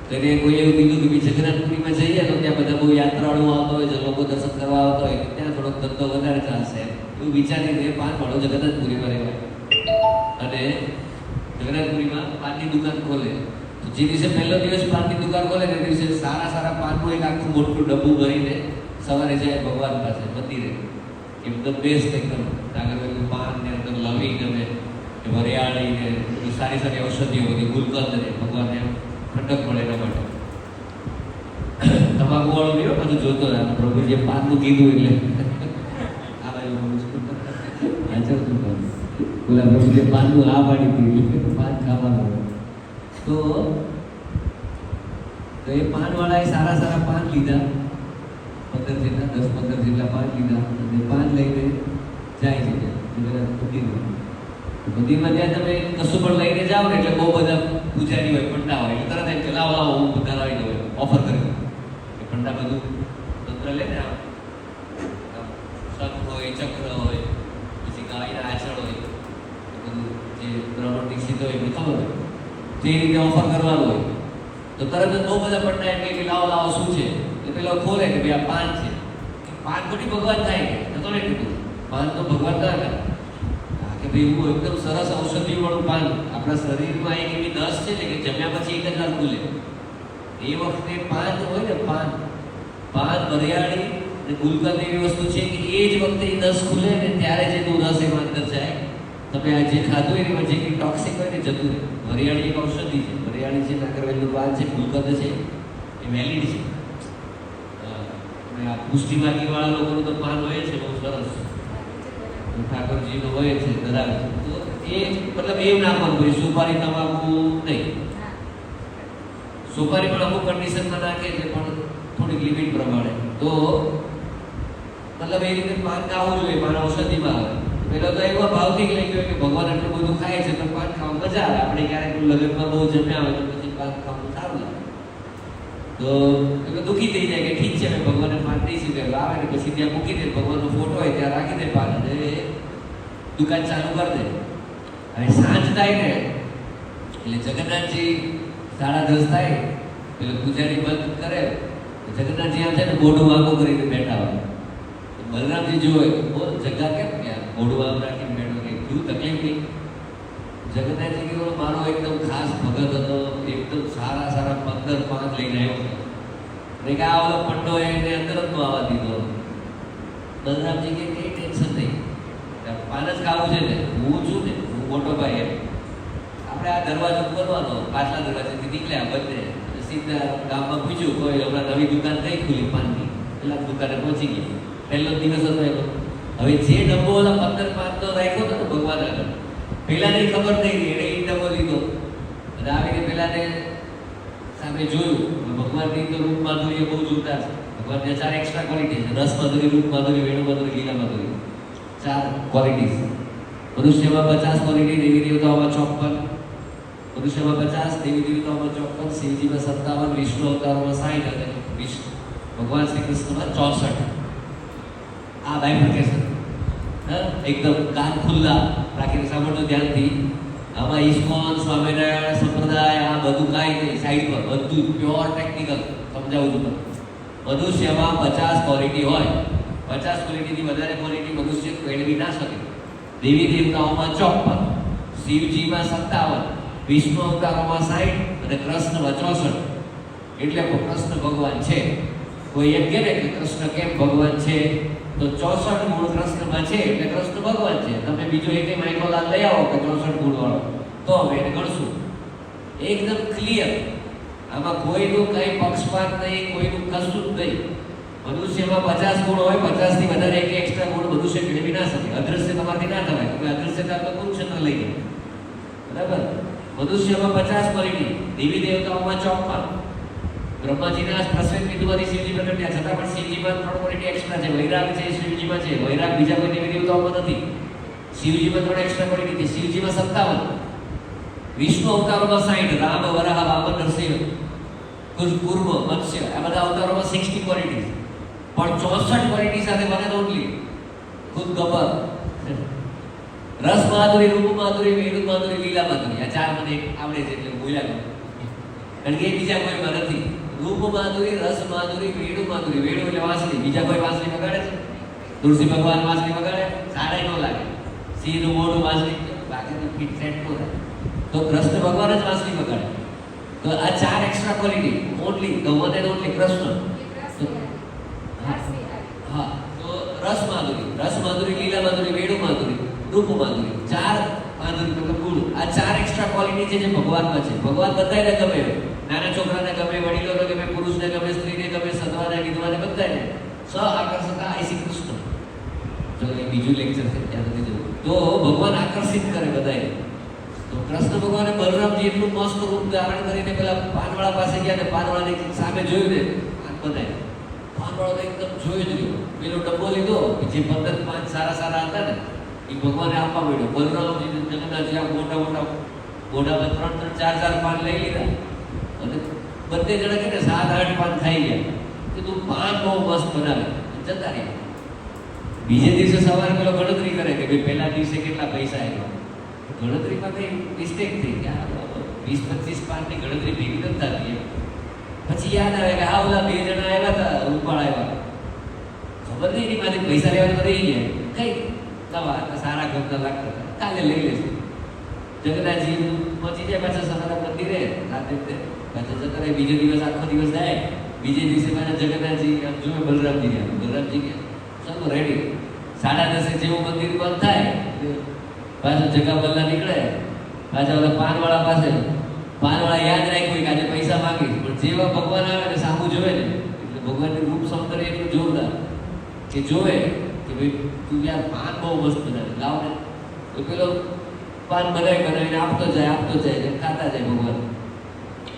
તો એને કોઈ એવું કીધું કે જગન્નાથપુરીમાં જઈએ તો ત્યાં બધા બહુ યાત્રાળુઓ આવતા હોય છે, લોકો દર્શન કરવા આવતા હોય, ત્યાં થોડોક ધંધો વધારે ચાલશે એવું વિચારીને પાનવાળો જગન્નાથપુરીમાં રહેવાય અને જગન્નાથપુરીમાં પાનની દુકાન ખોલે. તો જે દિવસે પહેલો દિવસ પાનની દુકાન ખોલે તે દિવસે સારા પાનનું એક આખું મોટું ડબ્બું ભરીને સવારે જાય ભગવાન પાસે મંદિરે. એકદમ બેસ્ટ એકદમ આગળ પાન ને અંદર લવિંગ અને વરિયાળી ને સારી ઔષધિઓ બધી ગુલકંદ ને ભગવાનને ઠંડક મળે એના માટે. તમાકુ વાળું નહીં, બધું જોતો રહે પ્રભુ જે પાનનું કીધું એટલે આ બાજુ બોલું છું. હાજર છું કહું. બોલા પ્રભુ જે પાનનું આ પાડી દીધું એટલે પાન ખાવાનું હોય. તો એ પાનવાળાએ સારા સારા પાન લીધા, 15 જેટલા 10-15 જેટલા પાન લીધા અને પાન લઈને જાય છે મંદિરમાં. ત્યાં તમે કશું પણ લઈને જાઓ ને એટલે બહુ બધા પૂજારી હોય, પંડા હોય, એટલે તરત એમ કે લાવો લાવો હું બધા લાવી દઉં, ઓફર કરી દઉં. એ પંડા બધું તંત્ર લે ને, શંખ હોય, ચક્ર હોય, પછી ગાયના આચળ હોય, બધું જે બ્રાહ્મણ દીક્ષિત હોય એમને ખબર હોય તે રીતે ઓફર કરવાનું હોય. તો તરત જ બહુ બધા પંડા એમ કે લાવો લાવો શું છે, તો પેલો ખોલે કે ભાઈ આ પાન છે. પાન થોડી ભગવાન થાય કે તો ને કીધું પાન તો ભગવાન ના કરે કે ભાઈ એવું એકદમ સરસ ઔષધિવાળું પાન. આપણા શરીરમાં એક એવી નસ છે ને કે જમ્યા પછી એક જ વાર ખુલે. એ વખતે પાન હોય ને, પાન વરિયાળી અને ગુલકંદ એવી વસ્તુ છે કે એ જ વખતે એ નસ ખુલે ને ત્યારે જ એનું રસ એમાં અંદર જાય. તમે આ જે ખાધું એની જે કંઈ ટોક્સિક હોય ને જતું રહે. વરિયાળી એક ઔષધિ છે, વરિયાળી છે, નાગરવેલનું પાન છે, ગુલકંદ છે, એ વેલિડ છે. આ પુષ્ટિમાર્ગીવાળા લોકોનું તો પાન હોય છે બહુ સરસ, ઠાકોરજીનું હોય છે, ધરાવે છે. તો એ મતલબ એવું નાખવાનું ભાઈ સુપારી તમાકુ નહીં. સુપારી પણ અમુક કન્ડિશનમાં નાખે છે પણ થોડીક લિમિટ પ્રમાણે. તો મતલબ એ રીતે પાન ખાવું જોઈએ, પાન ઔષધિમાં આવે. પેલો તો એવા ભાવથી લઈ ગયો કે ભગવાન એટલું બધું ખાય છે તો પાન ખાવાનું મજા આવે. આપણે ક્યારેક લગ્નમાં બહુ જમ્યા હોય તો પછી પાન ખાવાનું સારું લાગે. તો એટલે દુઃખી થઈ જાય કે ઠીક છે મેં ભગવાનને પાન દઈશું કે લાવે ને પછી ત્યાં મૂકી દે, ભગવાનનો ફોટો હોય ત્યાં રાખી દે પાન અને દુકાન ચાલુ કરી દે. હવે સાંજ થાય ને એટલે જગન્નાથજી 10:30 થાય, એટલે પૂજારી બંધ કરે. જગન્નાથજી આમ છે ને મોઢું વાંકું કરીને બેઠા હોય. બલરામજી જોવે જગ્યા કેમ કે મોઢું આમ રાખીને બેઠો કે શું તકલીફ નહીં. જગન્નાથજી કીધું મારો એકદમ ખાસ ભગત હતો, એકદમ સારા સારા 15 પાન લઈને આવ્યો હતો. મેં કે આ ઓલો પંડો એને અંદર જ નો આવવા દીધો. બલરામજી કે કઈ ટેન્શન નહીં, પાન જ ખાવું છે ને, હું છું ને, હું મોટો ભાઈ એમ. આપણે આ દરવાજો ખોલવાનો, પાછલા દરવાજાથી નીકળ્યા બંને સીધા ગામમાં પૂછ્યું કોઈ હમણાં નવી દુકાન કઈ ખુલી પાનની, પેલા દુકાને પહોંચી ગયા. પહેલો દિવસ હતો એનો. હવે જે ડબ્બો ઓલા 15 પાનનો રાખ્યો હતો ને ભગવાન આગળ, પેલાને ખબર નહીં એણે એ ડબ્બો લીધો અને આવીને પેલાને સામે જોયું. ભગવાનની તો રૂપ માધુર્ય બહુ જોરદાર છે. ભગવાનને 4 એક્સ્ટ્રા ક્વોલિટી છે: રસ માધુરી, રૂપ માધુરી, વેણુ માધુરી, લીલા માધુરી. 4 ક્વોલિટીઝ. મનુષ્યમાં 50 ક્વોલિટી, દેવી દેવતાઓમાં 54. મનુષ્યમાં 50, દેવી દેવતાઓમાં 54, શિવજીમાં 57, વિષ્ણુ અવતારોમાં 60 અને ભગવાન શ્રી કૃષ્ણમાં 64. આ બાયફર્કેશન એકદમ કાન ખુલ્લા રાખીને સાંભળજો ધ્યાનથી. આમાં ઇસ્કોન, સ્વામિનારાયણ સંપ્રદાય આ બધું કાંઈ નહીં, સાઈડ પર બધું પ્યોર ટેકનિકલ સમજાવું છું. મનુષ્યમાં 50 ક્વોલિટી હોય, 50 ક્વોલિટીથી વધારે ક્વોલિટી મનુષ્ય મેળવી ના શકે. દેવી દેવતાઓમાં 54, શિવજીમાં 57, વિષ્ણુ અવતારોમાં 60 અને કૃષ્ણમાં 64. એટલે કૃષ્ણ ભગવાન છે. કોઈ એમ કહે ને કે કૃષ્ણ કેમ ભગવાન છે, તો 64 ગુણ કૃષ્ણમાં છે એટલે કૃષ્ણ ભગવાન છે. તમે બીજો એક માઇક્રોલાલ લઈ આવો કે 64 ગુણ વાળો, તો અમે એને ગણશું. એકદમ ક્લિયર. આમાં કોઈનું કઈ પક્ષપાત નહીં, કોઈનું કશું જ નહીં. મનુષ્યમાં 50 ગુણ હોય, 50 થી વધારે એક એક્સ્ટ્રા ગુણ મનુષ્ય મેળવી ના શકે. અદ્રશ્ય તમારથી ના થવાય. તમે અદ્રશ્યતા તો કુરુક્ષેત્ર લઈ ગયો, બરાબર. મનુષ્યમાં 50 ક્વોલિટી, દેવી દેવતાઓમાં 54. બ્રહ્માજીના પ્રશ્ન બિંદુમાંથી શિવજી પ્રગટ થયા છતાં પણ શિવજીમાં 3 ક્વોલિટી એક્સ્ટ્રા છે. વૈરાગ છે શિવજીમાં છે, વૈરાગ બીજા કોઈ દેવી દેવતાઓમાં નથી. શિવજીમાં 3 એક્સ્ટ્રા ક્વોલિટી છે. શિવજીમાં 57, વિષ્ણુ અવતારોમાં 60, રામ, વરાહ, વામન, નરસિંહ, કુર્મ, મત્સ્ય આ બધા અવતારોમાં 60 ક્વોલિટી. પણ 64 ક્વોલિટી સાથે બને ઓનલી ખુદ ગબર. રસ માધુરી, રૂપ માધુરી, વેણુ માધુરી, લીલા માધુરી. આ 4 મને આવડે છે એટલે બોલ્યા ગયો, કારણ કે એ બીજા કોઈમાં નથી. રૂપ માધુરી, રસ માધુરી, વેણુ માધુરી. વેણુ એટલે વાંસળી. બીજા કોઈ વાંસળી વગાડે છે? તુલસી ભગવાન વાંસળી વગાડે? સારા ન લાગે. સિંહનું મોઢું વાંસળી, બાકી તો ફિટ સેટ ન થાય. તો કૃષ્ણ ભગવાન જ વાંસળી વગાડે. તો આ 4 extra quality only the one and only Krishna. હા, તો રસ માધુરી, લીલા માધુરી, વેણુ માધુરી, રૂપ માધુરી. 4 માધુરી મતલબ ગુણ. આ 4 એક્સ્ટ્રા ક્વોલિટી પ્રોપર્ટી છે જે ભગવાનમાં છે. ભગવાન બધાને ગમે, નાના છોકરાને ગમે, વડીલોને ગમે, પુરુષને ગમે, સ્ત્રીને ગમે, સદવાને વિધવાને બધાને. સ આકર્ષતા આ શ્રી કૃષ્ણ. જો એ બીજું લેક્ચર છે ત્યાં નથી જવું. તો ભગવાન આકર્ષિત કરે બધાને. તો કૃષ્ણ ભગવાને બલરામજી એટલું મસ્ત રૂપ ધારણ કરીને પેલા પાનવાળા પાસે ગયા ને પાનવાળાની સામે જોયું ને બધાને. પાનવાળો એકદમ જોઈ જ રહ્યો. પેલો ડબ્બો લીધો જે 15 પાન સારા હતા ને એ ભગવાને આપવા માંડ્યો. બલરામજી જગન્નાથજી આ મોટા મોઢામાં 3-4 પાન લઈ લીધા અને બધે જણા કે 7-8 પાન ખાઈ ગયા. કીધું પાન બહુ મસ્ત બનાવે, જતા રહ્યા. બીજે દિવસે સવારે પેલો ગણતરી કરે કે ભાઈ પહેલા દિવસે કેટલા પૈસા આવ્યા. ગણતરીમાં કઈ મિસ્ટેક થઈ કે 20-25 પાનની ગણતરી ભેગી નથી થતી. પછી યાદ આવે કે આ ઓલા 2 જણા આવ્યા હતા, રૂપાળ આવ્યા, ખબર નહીં એની માંથી પૈસા લેવા રહી ગયા. કઈ નવા સારા ગમતા લાગતા હતા, કાલે લઈ લેશું. જગન્નાથજી પહોંચી જાય પાછા સવારના મંદિરે, રાત્રે પાછા જતા રહે. બીજો દિવસ આખો દિવસ જાય. બીજે દિવસે પાછા જગન્નાથજી જોવે બલરામજી ગયા. બલરામજી ગયા ચાલો રેડી. 10:30 જેવું મંદિર બંધ થાય પાછું જગા બલ્લા નીકળે. પાછા ઓલા પાનવાળા પાસે, પાનવાળા યાદ રાખ્યું કે આજે પૈસા માંગીશ, પણ જેવા ભગવાન આવે ને સામું જોવે ને એટલે ભગવાનનું રૂપ સૌંદર્ય એટલું જોરદાર કે જોવે કે ભાઈ તું યાર પાન બહુ મસ્ત બનાવે, લાવ ને. તો પેલો પાન બનાવીને આપતો જાય એમ ખાતા જાય ભગવાન.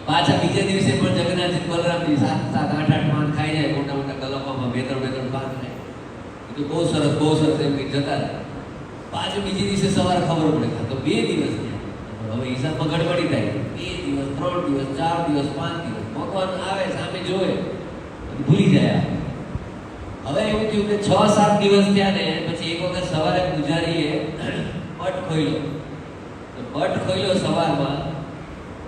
પાછા બીજા દિવસે પણ જગન્નાથજી બલરામજી 7-8 પાન ખાઈ જાય, મોટા ગલપમાં 2-3 પાન ખાય. તો બહુ સરસ એમ કંઈક જતા રહે. પાછું બીજે દિવસે સવારે ખબર પડે તો 2 દિવસ થયા. હવે હિસાબમાં ગડબડી થાય. 2 દિવસ, 3 દિવસ, 4 દિવસ, 5 દિવસ ભગવાન આવે સામે જોવે ભૂલી જાય. હવે એવું થયું કે 6-7 દિવસ થયા ને પછી એક વખત સવારે પૂજારીએ પટ ખોલ્યો. તો પટ ખોલ્યો સવારમાં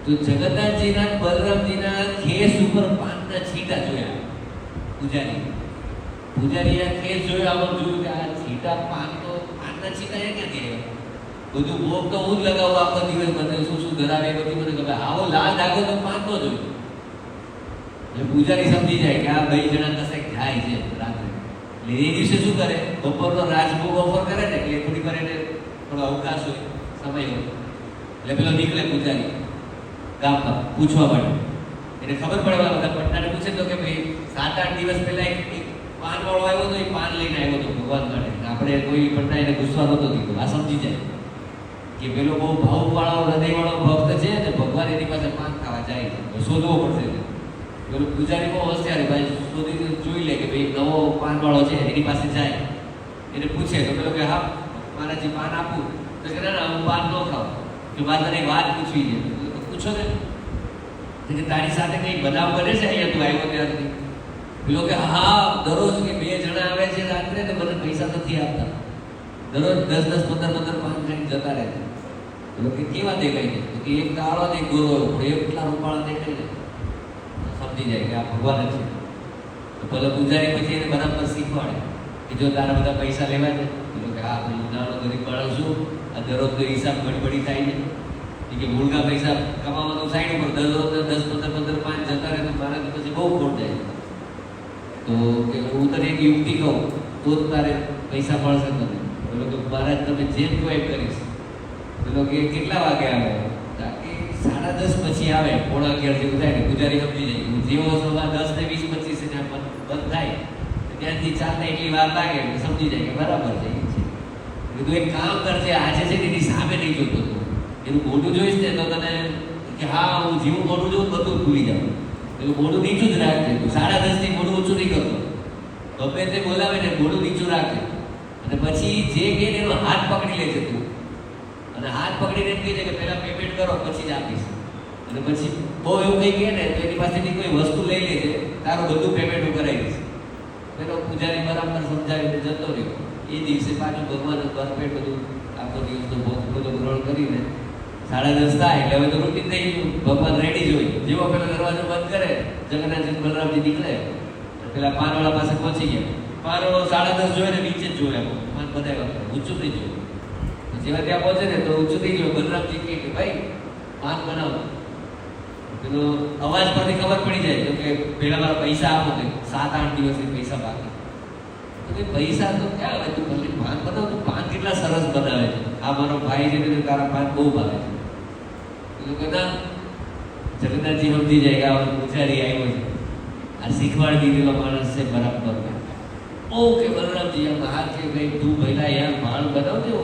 તો જગન્નાથજીના બલરામજીના ખેસ ઉપર પાનના છીટા જોયા. પૂજારીએ ખેસ જોયો, આમાં જોયું કે આ છીટા પાનના છીટા એ ક્યાંથી આવ્યા. બધું ભોગ તો હું જ લગાવું આખો દિવસ, મને શું ધરાવે બધી મને ખબર. આવો લાલ ડાઘો તો પાન નો જોયો. એટલે પૂજારી સમજી જાય કે આ 2 જણા કશેક જાય છે રાત્રે. એટલે એ દિવસે શું કરે, બપોરનો રાજભોગ ઓફર કરે ને એટલે થોડી વાર એને થોડો અવકાશ હોય, સમય હોય. એટલે પેલો નીકળે પૂજારી ગામમાં પૂછવા માટે. એને ખબર પડે બધા પટનાને પૂછે તો કે ભાઈ 7-8 દિવસ પહેલા એક પાન વાળો આવ્યો તો એ પાન લઈને આવ્યો હતો ભગવાન માટે. આપણે કોઈ પટના એને ગુસ્સા નહોતો દીધો. આ સમજી જાય કે પેલો બહુ ભાવવાળો હૃદયવાળો ભક્ત છે ને ભગવાન એની પાસે પાન ખાવા જાય છે, શોધવો પડશે. પેલો પૂજારી બહુ હોશિયાર ભાઈ, શોધીને જોઈ લે કે ભાઈ નવો પાનવાળો છે એની પાસે જાય. એને પૂછે તો પેલો કે હા મારા જે પાન આપું. તો કે ના હું પાન ન ખાઉં. કે વાત તને વાત પૂછવી છે. પૂછો ને તારી સાથે કંઈ બનાવ બને છે અહીંયા તું આવ્યો ત્યારથી. પેલો કે હા દરરોજ કે 2 જણા આવે છે રાત્રે તો મને પૈસા નથી આપતા. દરરોજ 10-15 પાન ખાઈને જતા રહે. પેલો કે કેવા દેખાય છે? તો કે એક કાળો ને ગોરો, એટલા રૂપાળા દેખાય ને સમજી જાય કે આ ભગવાન જ છે. તો પેલો પૂજારી પછી એને બરાબર શીખવાડે કે જો તારા બધા પૈસા લેવા છે. પેલો કે હા હું નાનો ગરીબ માણસ છું, આ દરરોજ તો હિસાબ ગડબડી થાય છે. કે મૂળગા પૈસા કમાવાનું સાઈડ ઉપર દરરોજ 10-15 પાન જતા રહે તો મારા પછી બહુ ખોટ જાય. તો કે હું તને એક યુક્તિ કહું તો જ તારે પૈસા મળશે તમને. પેલો કે મહારાજ તમે જેમ કહો એમ કરીશ. પેલો કે કેટલા વાગે આવે? કે 10:30 પછી આવે, 11:15 જેવું થાય ને પૂજારી સમજી જાય. જેવો સવાર 10:20-25 બંધ થાય ત્યાંથી ચાલતા એટલી વાર લાગે એટલે સમજી જાય કે બરાબર છે. તું એક કામ કરજે, આજે છે એની સામે નહીં જોતો તું, એનું મોઢું જોઈશ ને તો તને કે હા હું જેવું મોઢું જોઉં બધું ભૂલી જાઉં. એનું મોઢું નીચું જ રાખજે. તું 10:30 થી મોઢું ઊંચું નહીં કરતો. ગમે તે બોલાવે ને મોઢું નીચું રાખજે. અને પછી જે કે એનો હાથ પકડી લેજે તું. અને હાથ પકડીને એમ કહે છે કે પહેલા પેમેન્ટ કરો પછી જ આપીશ. અને પછી બહુ એવું કંઈ કહે ને તો એની પાસેથી કોઈ વસ્તુ લઈ લેજે, તારું બધું પેમેન્ટ હું કરાવી દઈશ. પેલો પૂજારી બરાબર સમજાવીને જતો રહ્યો. એ દિવસે પાછું ભગવાન પરફેક્ટ બધું આખો દિવસનો બધો ગ્રહણ કરીને 10:30 થાય એટલે હવે તો રૂટીન થઈ ગયું. ભગવાન રેડી જ હોય. જેવો પેલો દરવાજો બંધ કરે જગન્નાથજી બલરામજી નીકળે પેલા પાનવાળા પાસે પહોંચી ગયા. પાનવાળો 10:30 જોયે ને નીચે જ જોયા, પાન બધા ઊંચું થઈ ગયું. જેવા ત્યાં પહોંચે ને તો ઊંચું થઈ ગયું. બલરામજી કહે કે ભાઈ પાન બનાવો. પેલો અવાજ પરથી ખબર પડી જાય તો કે પેલા મારા પૈસા આપો. કે 7-8 દિવસથી પૈસા બાકી. તો કે પૈસા તો ક્યાં આવે, તું ભલે પાન બનાવ, તું પાન કેટલા સરસ બનાવે છે. આ મારો ભાઈ છે ને તારા પાન બહુ ભાવે છે. કે ના, જગન્નાથજી સમજી જાય કે આ પૂજારી આવ્યો છે, આ શીખવાડી દીધેલો માણસ છે બરાબર. ઓકે બલરામજી આમ હાથ કે ભાઈ તું પહેલા યાર ભાણ બનાવજો,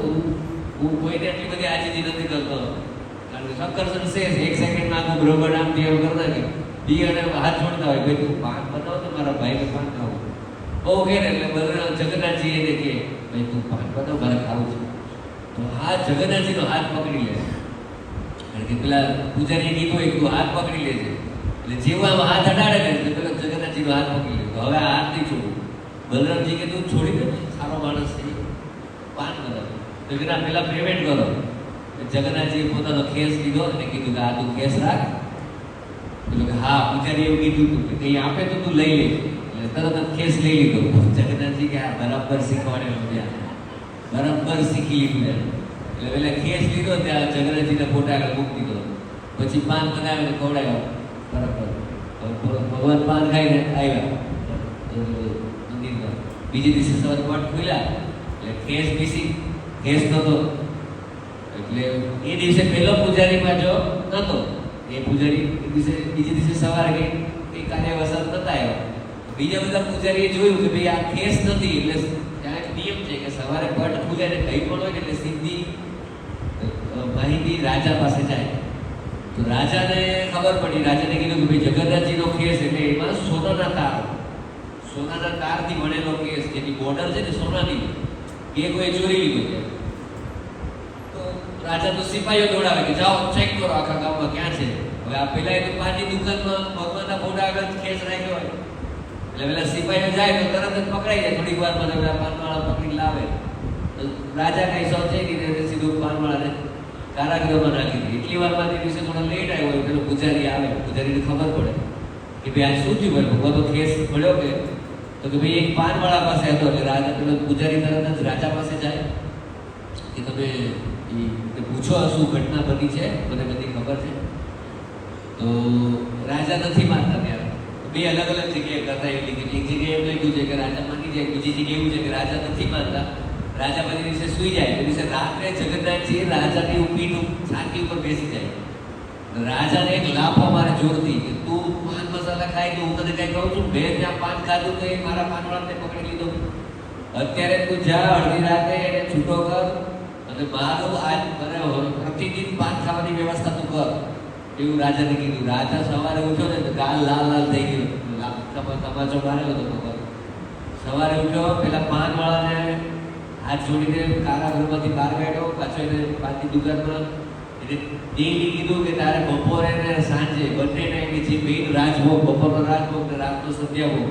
હું કોઈને એટલી બધી આજીજી નથી કરતો, કારણ કે શંકરસન છે એક સેકન્ડમાં આખું બ્રહ્મ નામ થી એવું કરતા કે બી અને હાથ છોડતા હોય, ભાઈ તું પાન બનાવ તો મારા ભાઈને પાન ખાવું. ઓકે ને એટલે બલરામ જગન્નાથજી એને કે ભાઈ તું પાન બનાવ, મારે ખાવું છે. તો હા જગન્નાથજીનો હાથ પકડી લે, કારણ કે પેલા પૂજારીએ કીધું એક તું હાથ પકડી લેજે, એટલે જેવું આમ હાથ અડાડે ને એટલે પેલા જગન્નાથજીનો હાથ પકડી લે. તો હવે આ હાથ નહીં છોડું. બલરામજી કે તું છોડી દે, સારો માણસ છે, પાન બનાવ. તો કે ના પેલા પેમેન્ટ કરો. જગન્નાથજીએ પોતાનો કેસ લીધો અને કીધું કે આ તું કેસ રાખ. પેલો કે હા પૂજારી એવું કીધું તું કે કંઈ આપે તો તું લઈ લે, એટલે તરત જ કેસ લઈ લીધો. જગન્નાથજી કે આ બરાબર શીખવાડેલું છે, બરાબર શીખી લીધું એમ. એટલે પેલા કેસ લીધો ત્યાં જગન્નાથજીના ફોટા આગળ મૂકી દીધો, પછી પાન બનાવીને ખવડાવ્યો બરાબર. ભગવાન પાન ખાઈને આવ્યા મંદિરમાં. બીજે દિવસે સવારે પટ ખુલ્યા એટલે કેસ બેસી કેસ નહોતો, એટલે એ દિવસે પહેલો પૂજારી પાછો નહોતો. એ પૂજારી બીજે દિવસે સવારે કંઈ કાર્યવસર નતા આવ્યા. બીજા બધા પૂજારીએ જોયું કે ભાઈ આ કેસ નથી, એટલે ત્યાં એક નિયમ છે કે સવારે પટ ખુલે ને કંઈ પણ હોય એટલે સીધી માહિતી રાજા પાસે જાય. તો રાજાને ખબર પડી, રાજાને કીધું કે ભાઈ જગન્નાથજીનો કેસ એટલે એમાં સોનાના તાર, સોનાના તારથી બનેલો કેસ, જેની બોર્ડર છે ને સોનાની, એ કોઈ ચોરી લીધો છે. તો રાજા તો સિપાહીઓ દોડાવે કે જાઓ ચેક કરો આખા ગામમાં ક્યાં છે. હવે આ પેલા તો પાનની દુકાનમાં ભગવાનના ફોટા આગળ કેસ રાખ્યો હોય, એટલે પેલા સિપાહીઓ જાય તો તરત જ પકડાઈ જાય. થોડીક વારમાં પેલા પાનવાળા પકડી લાવે. તો રાજા કઈ સોચે નહીં, સીધું પાનવાળાને કારાગૃહમાં નાખી દે. એટલી વારમાં તે દિવસે થોડા લેટ આવ્યો હોય, પેલો પૂજારી આવે, પૂજારીને ખબર પડે કે ભાઈ આ શું થયું, ભાઈ ભગવાનનો કેસ મળ્યો કે? તો કે ભાઈ એક પાનવાળા પાસે હતો. એટલે રાજા પેલો પૂજારી તરત જ રાજા પાસે જાય કે તમે એ પૂછો શું ઘટના બની છે, મને બધી ખબર છે. તો રાજા નથી માનતા. ત્યારે બે અલગ અલગ જગ્યાએ કથા એવી લીધી. એક જગ્યાએ એમ લખ્યું છે કે રાજા માની જાય, બીજી જગ્યાએ એવું છે કે રાજા નથી માનતા. રાજા બધી દિવસે સુઈ જાય, એ દિવસે રાત્રે જગન્નાથજી રાજાની પીઠ છાતી ઉપર બેસી જાય. રાજાને એક લાફો મારે જોરથી કે તું પાન મસાલા ખાય તો હું તને કઈ કહું છું, મેં ત્યાં પાન ખાધું તો એ મારા પાનવાળાને પકડી લીધો. અત્યારે તું જા અડધી રાતે એને છૂટો કર અને મારું આજ મને પ્રતિદિન પાન ખાવાની વ્યવસ્થા તું કર, એવું રાજાને કીધું. રાજા સવારે ઉઠ્યો ને તો ગાલ લાલ લાલ થઈ ગયો, તમાચો મારેલો હતો ભગવાન. સવારે ઉઠ્યો, પેલા પાનવાળાને હાથ જોડીને કારાગૃહમાંથી બહાર કાઢ્યો, પાછો એને પાનની દુકાનમાં એને ડેલી કીધું કે તારે બપોરે ને સાંજે બંને ટાઈમે જે મેઇન રાજભોગ, બપોરનો રાજભોગ ને રાતનો સંધ્યાભોગ,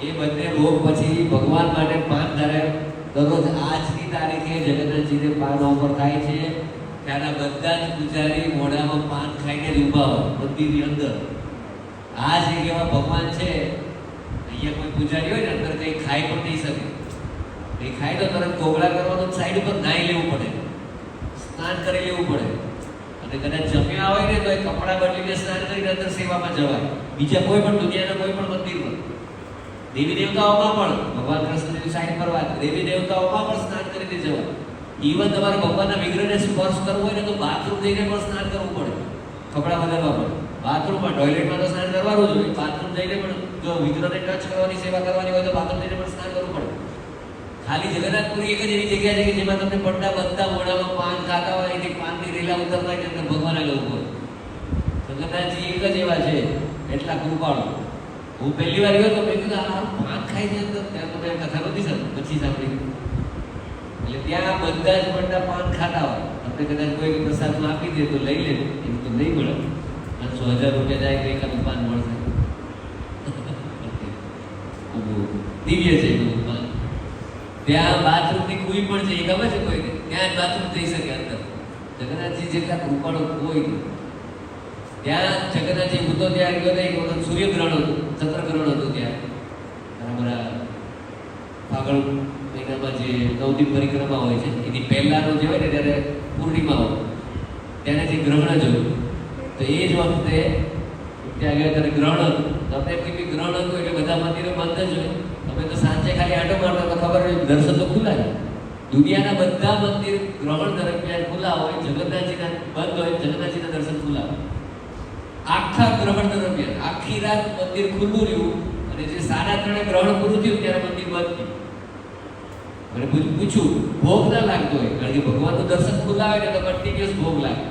એ બંને ભોગ પછી ભગવાન માટે પાન તારે દરરોજ આજની તારીખે જગન્નાથજીને પાન ઓફર થાય છે. ત્યાંના બધા જ પૂજારી મોઢામાં પાન ખાઈને જ ઊભા હોય મંદિરની અંદર. આ જ એક એવા ભગવાન છે. અહીંયા કોઈ પૂજારી હોય ને અંદર કંઈ ખાઈ પણ નહીં શકે, કંઈ ખાય તો તરત કોગળા કરવાનું, સાઈડ ઉપર નાહી લેવું પડે, સ્નાન કરી લેવું પડે. અને કદાચ જમ્યા હોય ને તો એ કપડાં બદલીને સ્નાન કરીને અંદર સેવામાં જવાય. બીજા કોઈ પણ દુનિયાના કોઈ પણ મંદિરમાં, દેવી દેવતાઓમાં પણ, ભગવાન કૃષ્ણની સાઈડ પર વાત, દેવી દેવતાઓમાં પણ સ્નાન કરીને જવાય. ઇવન તમારે ભગવાનના વિગ્રહને સ્પર્શ કરવો હોય ને તો બાથરૂમ જઈને પણ સ્નાન કરવું પડે, કપડાં બદલવા પડે. બાથરૂમમાં, ટોયલેટમાં તો સ્નાન કરવાનું જ હોય, બાથરૂમ જઈને પણ જો વિગ્રહને ટચ કરવાની સેવા કરવાની હોય તો બાથરૂમ જઈને પણ સ્નાન કરવું પડે. ખાલી જગન્નાથપુરી એક જ એવી જગ્યા છે કે જેમાં તમને પડતા બધા મોઢામાં પાન ખાતા હોય, એની પાનની રેલા ઉતરતા હોય એટલે ભગવાન આગળ ઉભો હોય. જગન્નાથજી એક જ એવા છે, એટલા કૃપાળુ. હું પહેલી વાર ગયો તો મેં કીધું આ પાન ખાઈ છે અંદર, ત્યાં તો મેં કથા નથી સાંભળી, પછી સાંભળી. એટલે ત્યાં બધા જ પડતા પાન ખાતા હોય. આપણે કદાચ કોઈ પ્રસાદમાં આપી દે તો લઈ લે, એમ તો નહીં મળે. 500,000 રૂપિયા જાય તો એકાદું પાન મળશે. દિવ્ય છે બધું પાન. ત્યાં બાથરૂમની કુઈ પણ છે, એ ખબર છે કોઈને? ત્યાં જ બાથરૂમ થઈ શકે અંદર. જગન્નાથજી જેટલા કૃપાળુ કોઈ નહીં. ત્યાં જગન્નાથજી હું તો ત્યાં ગયો એક વખત સૂર્યગ્રહણ હતું, ચંદ્રગ્રહણ હતું. ત્યાં બરાબર ફાગણ મહિનામાં જે નવદીપ પરિક્રમા હોય છે એની પહેલાંનો જે હોય ને ત્યારે પૂર્ણિમા હોય, ત્યારે જે ગ્રહણ જોયું તો એ જ વખતે ત્યાં ગયા ત્યારે ગ્રહણ હતું. તો આપણે એમ કે ગ્રહણ હતું એટલે બધા મંદિરો બંધ જ હોય. અમે તો સાંજે ખાલી આંટો મારતા તો ખબર હોય દર્શન તો ખુલ્લા છે. દુનિયાના બધા મંદિર ગ્રહણ દરમિયાન ખુલ્લા હોય, જગન્નાથજીના બંધ હોય, જગન્નાથજીના દર્શન ખુલ્લા હોય. આખા ગ્રહણ દરમિયાન આખી રાત મંદિર ખુલ્લું રહ્યું અને જે 3:30 ગ્રહણ પૂરું થયું ત્યારે મંદિર બંધ થયું. મને પૂછ્યું ભોગ ના લાગતો હોય, કારણ કે ભગવાનનું દર્શન ખુલ્લા હોય ને તો કન્ટિન્યુઅસ ભોગ લાગે.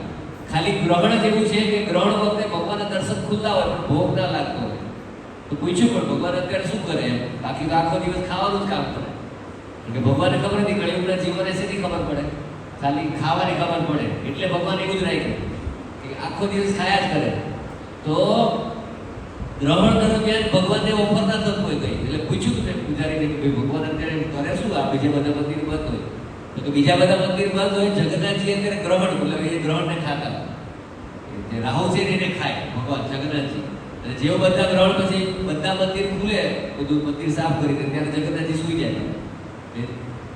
ખાલી ગ્રહણ જ એવું છે કે ગ્રહણ વખતે ભગવાનના દર્શન ખુલ્લા હોય પણ ભોગ ના લાગતો હોય. તો પૂછ્યું પણ ભગવાન અત્યારે શું કરે એમ? બાકી તો આખો દિવસ ખાવાનું જ કામ કરે. કારણ કે ભગવાનને ખબર નથી, કળિયુગના જીવને શેની ખબર પડે? ખાલી ખાવાની ખબર પડે. એટલે ભગવાન એવું જ રાખ્યું કે આખો દિવસ ખાયા જ કરે. તો ગ્રહણ દરમિયાન ભગવાનને ઓફર ના થતું હોય કઈ. એટલે પૂછ્યું તું મેં પૂજારીને કે ભાઈ ભગવાન અત્યારે કરે શું? આ બીજા બધા મંદિર બંધ હોય. તો બીજા બધા મંદિર બંધ હોય, જગન્નાથજી અત્યારે ગ્રહણ, એટલે એ ગ્રહણને ખાતા. જે રાહુ છે એને ખાય ભગવાન જગન્નાથજી. અને જેવું બધા ગ્રહણ પછી બધા મંદિર ખુલે, બધું મંદિર સાફ કરી દે, ત્યારે જગન્નાથજી સૂઈ જાય.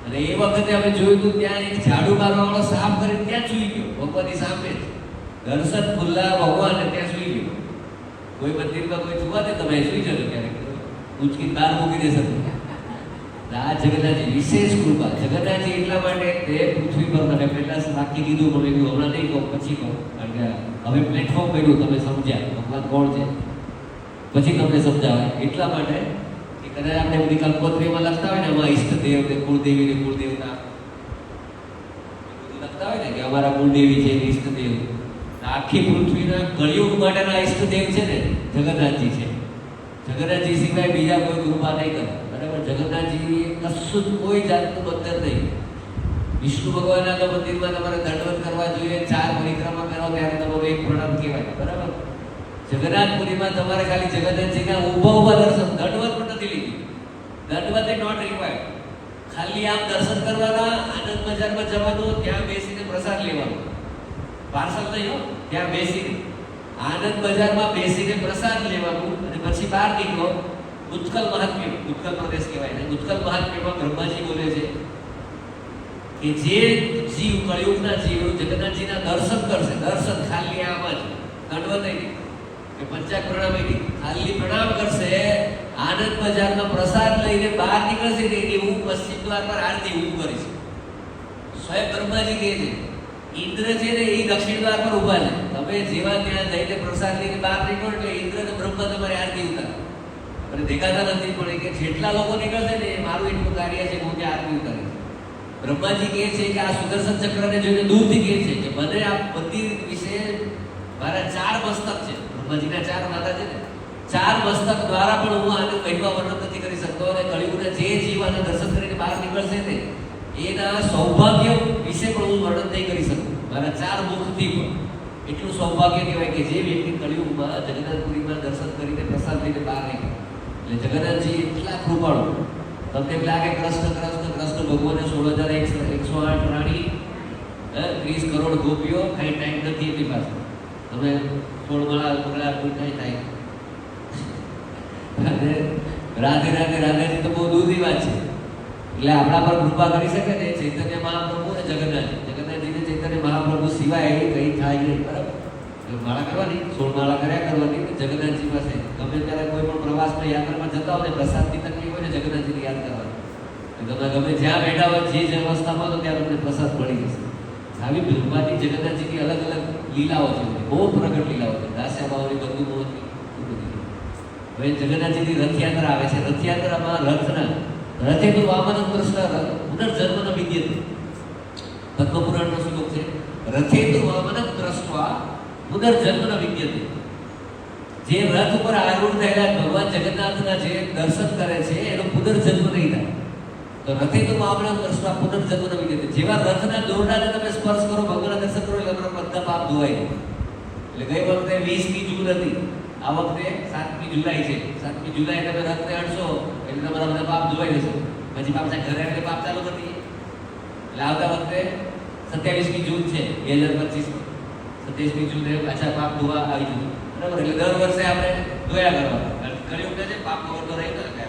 અને એ વખતે અમે જોયું હતું ત્યાં એક ઝાડુ મારવાવાળો સાફ કરીને ત્યાં સૂઈ ગયો, ભગવાનની સામે જ. દર્શન ખુલ્લા ભગવાન ત્યાં સૂઈ ગયો. કોઈ મંદિરમાં કોઈ જોવા દે તમે સૂઈ જજો ક્યારેક, ઉચકી બહાર મૂકી દેશે. આ જગન્નાથજી વિશેષ કૃપા. જગન્નાથજી એટલા માટે તે પૃથ્વી પર મને પહેલા રાખી દીધું, પણ મેં હમણાં નહીં કહું, પછી કહું. કારણ કે હવે પ્લેટફોર્મ કર્યું, તમે સમજ્યા ભગવાન કોણ છે, પછી તમને સમજાવે. એટલા માટે કે કદાચ આપણે બધી કંકોત્રીમાં લખતા હોય ને, એમાં ઈષ્ટદેવ ને કુળદેવી ને કુળદેવતા લખતા હોય ને કે અમારા કુળદેવી છે, ઈષ્ટદેવ. આખી પૃથ્વીના કળિયુગ માટેના ઈષ્ટદેવ છે ને જગન્નાથજી છે. જગન્નાથજી સિવાય બીજા કોઈ કૃપા નહીં કરે. બરાબર? જગન્નાથજી કશું જ કોઈ જાતનું બંધન નહીં. વિષ્ણુ ભગવાનના તો મંદિરમાં તમારે દંડવત કરવા જોઈએ, 4 પરિક્રમા કરો ત્યારે તમારું એક પ્રણામ કહેવાય. બરાબર? જગન્નાથપુરીમાં તમારે ખાલી જગન્નાથજીના ઊભા દર્શન, દંડવત પણ નથી લીધી. દંડવત એ નોટ રિક્વાયર્ડ. ખાલી આમ દર્શન કરવાના, આનંદ બજારમાં જવાનું, ત્યાં બેસીને પ્રસાદ લેવાનો. પાર્સલ નહીં હો, ત્યાં બેસીને આનંદ બજારમાં બેસીને પ્રસાદ લેવાનું અને પછી બહાર નીકળો. ઉત્કલ મહાત્મ્ય, ઉત્કલ પ્રદેશ કહેવાય ને, ઉત્કલ મહાત્મ્યમાં બ્રહ્માજી બોલે છે કે જે જીવ કળિયુગના જીવ જગન્નાથજીના દર્શન કરશે, દર્શન ખાલી આમ જ, દંડવત નહીં કે પંચાક પ્રણામ નહીં, ખાલી પ્રણામ કરશે, આનંદ બજારમાં પ્રસાદ લઈને બહાર નીકળશે ને એની હું પશ્ચિમ દ્વાર પર આરતી હું કરીશ. સ્વયં બ્રહ્માજી કહે છે ઇન્દ્ર છે ને એ દક્ષિણ દ્વાર પર ઊભા છે. તમે જેવા ત્યાં જઈને પ્રસાદ લઈને બહાર નીકળો એટલે ઇન્દ્ર અને બ્રહ્મા તમારી આરતી ઉતારે. અને દેખાતા નથી પણ કે જેટલા લોકો નીકળશે ને એ મારું એટલું કાર્ય છે કે હું ત્યાં આરતી ઉતારીશ. બ્રહ્માજી કહે છે કે આ સુદર્શન ચક્રને જોઈને દૂરથી કહે છે કે મને આ મંદિર વિશે મારા 4 મસ્તક છે. બ્રહ્માજીના 4 માથા છે ને, 4 મસ્તક દ્વારા પણ હું આને કહેવા વર્ણન નથી કરી શકતો. અને કળિયુગના જે જીવ આને દર્શન કરીને બહાર નીકળશે ને એના સૌભાગ્ય વિશે પણ હું વર્ણન નહીં કરી શકું. મારા 4 મુખથી પણ એટલું સૌભાગ્ય કહેવાય કે જે વ્યક્તિ કળિયુગમાં જગન્નાથપુરીમાં દર્શન કરીને પ્રસાદ લઈને બહાર નીકળે. એટલે જગન્નાથજી એટલા કૃપાળુ. તમને એમ લાગે કૃષ્ણ ભગવાને 16,108 રાણી, 30 કરોડ ગોપીઓ, કાંઈ ટાઈમ નથી એની પાસે. તમે 16 માળા કાંઈ થાય. અને રાધે રાધે રાધેજી તો બહુ દૂરની વાત છે. એટલે આપણા પર કૃપા કરી શકે ને ચૈતન્ય મહાપ્રભુ અને જગન્નાથજીને ચૈતન્ય મહાપ્રભુ સિવાય એ કંઈ થાય નહીં. બરાબર? માળા કરવાની, 16 માળા કર્યા કરવાની જગન્નાથજી પાસે. ગમે ત્યારે કોઈ પણ પ્રવાસમાં યાત્રામાં જતા હોય ને પ્રસાદની તકલીફ હોય ને જગન્નાથજીને યાદ કરવાની. તમે ગમે જ્યાં બેઠા હોય જે અવસ્થામાં તો ત્યાં તમને પ્રસાદ મળી જશે. આવી બ્રહ્માજી જગન્નાથજીની અલગ અલગ લીલાઓ છે, બહુ પ્રગટ લીલાઓ છે. દાસ્યા બાવની બંધુ મોહનની. હવે જગન્નાથજીની રથયાત્રા આવે છે. રથયાત્રામાં રથે તો વામન કૃષ્ણ પુનર્જન્મનો વિદ્યતે. પદ્મપુરાણનો શ્લોક છે, રથે તો વામન દ્રષ્ટવા પુનર્જન્મનો વિદ્યતે. જે રથ ઉપર આરૂઢ થયેલા ભગવાન જગન્નાથના જે દર્શન કરે છે એનો પુનર્જન્મ નહીં થાય. તો રથે તો વામન દ્રષ્ટવા પુનર્જન્મનો વિદ્યતે. જેવા રથના દોરડાને તમે સ્પર્શ કરો, ભગવાનના દર્શન કરો એટલે તમારા બધા પાપ ધોવાય. એટલે ગઈ વખતે 20મી જૂન હતી, આ વખતે 7મી જુલાઈ છે. 7મી જુલાઈ તમે રથને અડશો એટલે તમારા બધા પાપ ધોવાઈ જશે. પછી પાછા ઘરે આવીને પાપ ચાલુ નથી. એટલે આવતા વખતે 27મી જૂન છે 2025. 27મી જૂને પાછા પાપ ધોવા આવી જશે. બરાબર? એટલે દર વર્ષે આપણે ધોયા કરવાના. કળિયુગ છે પાપ વગર તો રહી ના શકે.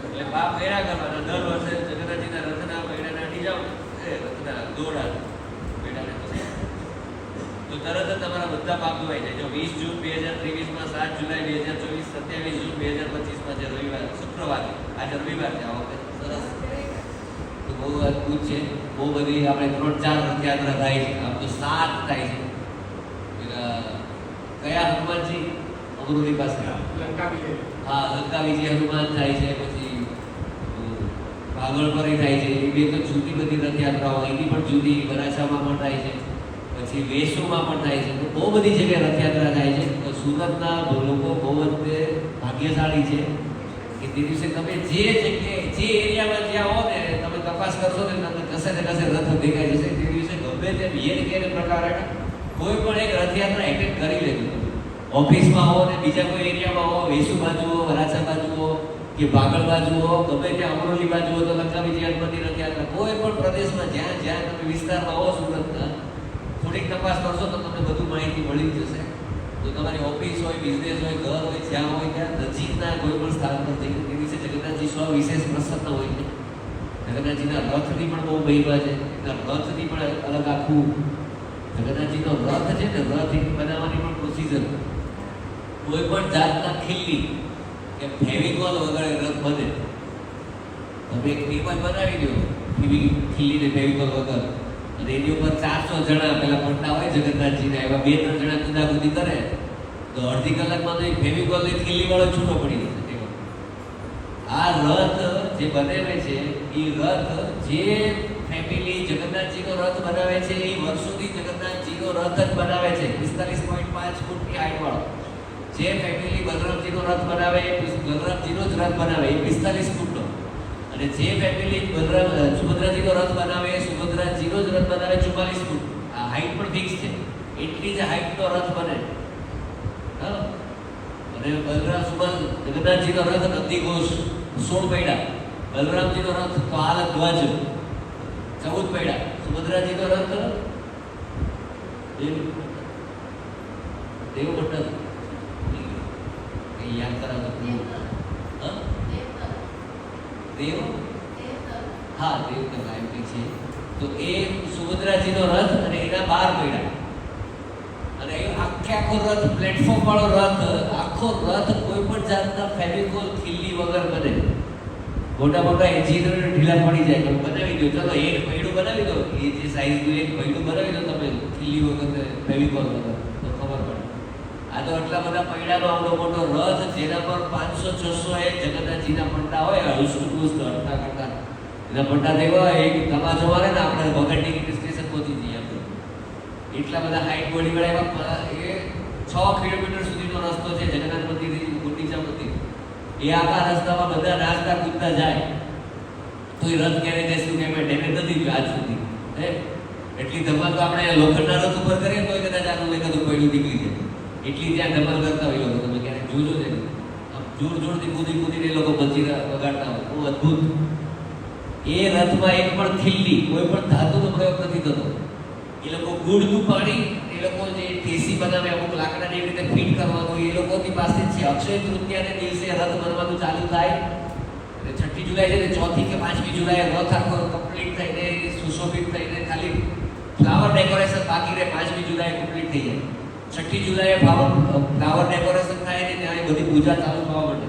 એટલે પાપ કર્યા કરવાના. દર વર્ષે જગન્નાથજીના રથના પૈડાને અડી જાઓ, રથના દોરડા પૈડાને તો તરત જ તમારા બધા પાપ ધોવાઈ જાય. જો 20 જૂન 2023માં, 7 જુલાઈ 2024, 27 જૂન 2025માં જે રવિવાર શુક્રવાર, આજે રવિવાર છે આ વખતે સરસ. તો બહુ અદભુત છે. બહુ બધી આપણે 3-4 રથયાત્રા થાય છે, આમ તો 7 થાય છે. કયા હનુમાનજી અમરોલી પાસે? હા, લંકા વિજય હનુમાન થાય છે. પછી ભાગળપરી થાય છે. એ બે તો જુદી બધી રથયાત્રાઓ, એની પણ જુદી. વરાછામાં પણ થાય છે, પછી વેસુમાં પણ થાય છે. તો બહુ બધી જગ્યાએ રથયાત્રા થાય છે. તો સુરતના લોકો બહુ જ ભાગ્યશાળી છે કે તે દિવસે તમે જે જગ્યાએ જે એરિયામાં જ્યાં હો ને, તમે તપાસ કરશો ને તમને કશે ને કશે રથ દેખાઈ જશે. તે દિવસે ગમે તે યેર પ્રકારે કોઈ પણ એક રથયાત્રા એટેન્ડ કરી લેજો. તમે ઓફિસમાં હો ને બીજા કોઈ એરિયામાં હો, વેસુ બાજુ હો, વરાછા બાજુ હો કે ભાગળ બાજુ હો, ગમે ત્યાં અમરોલી બાજુ હો, તો લંકા વિજય હનુમાનની રથયાત્રા કોઈ પણ પ્રદેશમાં જ્યાં જ્યાં તમે વિસ્તારમાં હો સુરતના, થોડીક તપાસ કરશો તો તમને બધું માહિતી મળી જશે. તો તમારી ઓફિસ હોય, બિઝનેસ હોય, ઘર હોય, જ્યાં હોય ત્યાં નજીકના કોઈ પણ સ્થાન પર જઈને તે વિશે જગન્નાથજી સ્વ વિશેષ પ્રસન્ન હોય છે. જગન્નાથજીના રથની પણ બહુ મહિમા છે. એના રથની પણ અલગ આખું જગન્નાથજીનો રથ છે ને, રથ બનાવવાની પણ પ્રોસિજર. કોઈ પણ જાતના ખીલ્લી કે ફેવિકોલ વગર રથ બને. તમે એક ટીમ બનાવી દો ખીલ્લી ને ફેવિકોલ વગર, અને એની ઉપર 400 જણા પેલા પંડા હોય જગન્નાથજીના, એવા 2-3 જણા કુદાકુદી કરે તો અડધી કલાકમાં તો એક ફેવિકોલની ખીલ્લી વાળો છૂટો પડી જશે. આ રથ જે બનાવે છે એ રથ જે ફેમિલી જગન્નાથજીનો રથ બનાવે છે એ વર્ષોથી જગન્નાથજીનો રથ જ બનાવે છે. 45.5 ફૂટની હાઈટ વાળો. જે ફેમિલી બલરામજીનો રથ બનાવે એ બલરામજીનો જ રથ બનાવે એ 45 ફૂટનો. અને જે ફેમિલી સુભદ્રાજીનો રથ બનાવે એ સુભદ્રાજીનો જ રથ બનાવે 44 ફૂટ. આ હાઈટ પણ ફિક્સ છે. એટલી જ હાઈટનો રથ બને. અને જગન્નાથજીનો રથ નંદીઘોષ 16 પૈડા, બલરામજીનો રથ તો હાલ ધ્વજ 14 પૈડા, સુભદ્રાજીનો રથ દેવમંડળ યાદ કરાવો. દેવ હા દેવતર લાઈવ છે. તો એ સુભદ્રાજીનો રથ અને એના 12 પૈડા. અને એ આખો રથ, પ્લેટફોર્મ વાળો રથ, આખો રથ કોઈ પણ જાતના ફેવિકોલ ખીલ્લી વગર બને. મોટા મોટા એન્જિનિયર ઢીલા પડી જાય તો બનાવી દો. ચલો એક પૈડું બનાવી દો, એ જે સાઈઝનું એક પૈડું બનાવી દો તમે ખીલ્લી વગર, ફેવિકોલ વગર, તો ખબર પડે. આ તો આટલા બધા પૈડાનો આવડો મોટો રથ, જેના પર 500-600 એક જગન્નાથજીના પંડા હોય, હુસ્ટ હડતા કરતા એના પંડા દેવા એક તમાચો મારે ને આપણે વગરની સ્ટેશન પહોંચી જઈએ. આપણે એટલા બધા હાઈટ બોડી વાળા એ 6 કિલોમીટર સુધીનો રસ્તો છે જગન્નાથ મંદિરથી ગુંડીચા મંદિર. એ આખા રસ્તામાં બધા નાચતા કૂદતા જાય તો એ રથ ક્યારે જઈશું કે મેં ડેમેજ નથી થયું આજ સુધી. એટલી ધમાલ તો આપણે લોખંડના રથ ઉપર કરીએ તો કદાચ આનું એકાદું પૈડું નીકળી જાય. એટલી ત્યાં ધમાલ કરતા હોય લોકો. તમે ક્યારેક જોજો છે, જોરથી કૂદીને એ લોકો મંજીરા વગાડતા હોય. બહુ અદભુત. એ રથમાં એક પણ ખીલ્લી, કોઈ પણ ધાતુનો પ્રયોગ નથી થતો. એ લોકો ગુડનું પાણી, એ લોકો જે ટેસી બનાવે અમુક લાકડાને એવી રીતે ફિટ કરવાનું એ લોકોની પાસે છે. અક્ષય તૃતીયાને દિવસે રથ બનવાનું ચાલુ થાય અને 6મી જુલાઈ છે ને 4મી કે 5મી જુલાઈ રથ આખો કમ્પ્લીટ થઈને સુશોભિત થઈને ખાલી ફ્લાવર ડેકોરેશન બાકી રહે. 5મી જુલાઈ કમ્પ્લીટ થઈ જાય. 6મી જુલાઈએ ફ્લાવર ડેકોરેશન થાય ને ત્યારે બધી પૂજા ચાલુ થવા માંડે.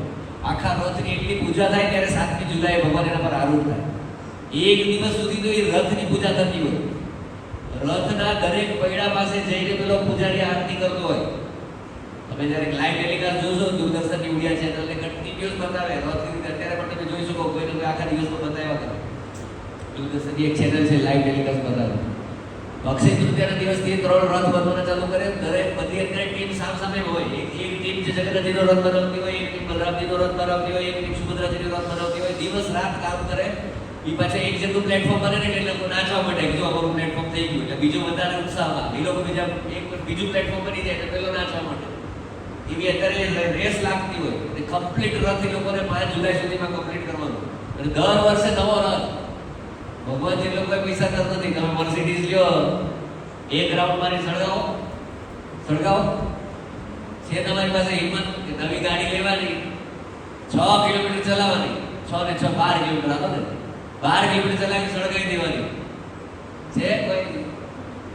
આખા રથની એટલી પૂજા થાય ત્યારે 7મી જુલાઈએ ભગવાન એના પર આરૂઢ થાય. એક દિવસ સુધી તો એ રથની પૂજા થતી હોય. રથના દરેક પૈડા પાસે જઈને પેલો પૂજારી આરતી કરતો હોય. તમે જ્યારે લાઈવ ટેલિકાસ્ટ જોશો દૂરદર્શનની ઉડિયા ચેનલને કન્ટિન્યુઅસ બતાવે રથની રીતે. અત્યારે પણ તમે જોઈ શકો, કોઈને કોઈ આખા દિવસમાં બતાવ્યા કરે. દૂરદર્શનની એક ચેનલ છે લાઈવ ટેલિકાસ્ટ બતાવે. અક્ષય તૃતીયાના દિવસથી 3 રથ બનવાના ચાલુ કરે. દરેક બધી અત્યારે ટીમ સામે હોય. એક ટીમ જે જગન્નાથજીનો રથ બનાવતી હોય, એક ટીમ બલરામજીનો રથ બનાવતી હોય, એક ટીમ સુભદ્રાજીનો રથ બનાવતી હોય. દિવસ રાત કામ કરે. એ પાછા એક જેટલું પ્લેટફોર્મ બને ને એટલે લોકો નાચવા માંડે કે જો અમારું પ્લેટફોર્મ થઈ ગયું. એટલે બીજો વધારે ઉત્સાહમાં એ લોકો બીજું પ્લેટફોર્મ બની જાય એટલે પેલો નાચવા માંડે. એવી અત્યારે રેસ લાગતી હોય. કમ્પ્લીટ રથ એ લોકોને 5 જુલાઈ સુધીમાં કમ્પ્લીટ કરવાનું. અને દર વર્ષે નવો રથ. ભગવાન જે લોકોએ પૈસા તરત નથી. તમે મર્સિડીઝ લ્યો, એક રાઉન્ડ મારી સળગાવો છે તમારી પાસે હિંમત કે નવી ગાડી લેવાની, 6 કિલોમીટર ચલાવવાની, 6 ને 6 12 કિલોમીટર આપો ને, 12 કિલોમીટર ચલાવી સળગાવી દેવાની છે. કોઈ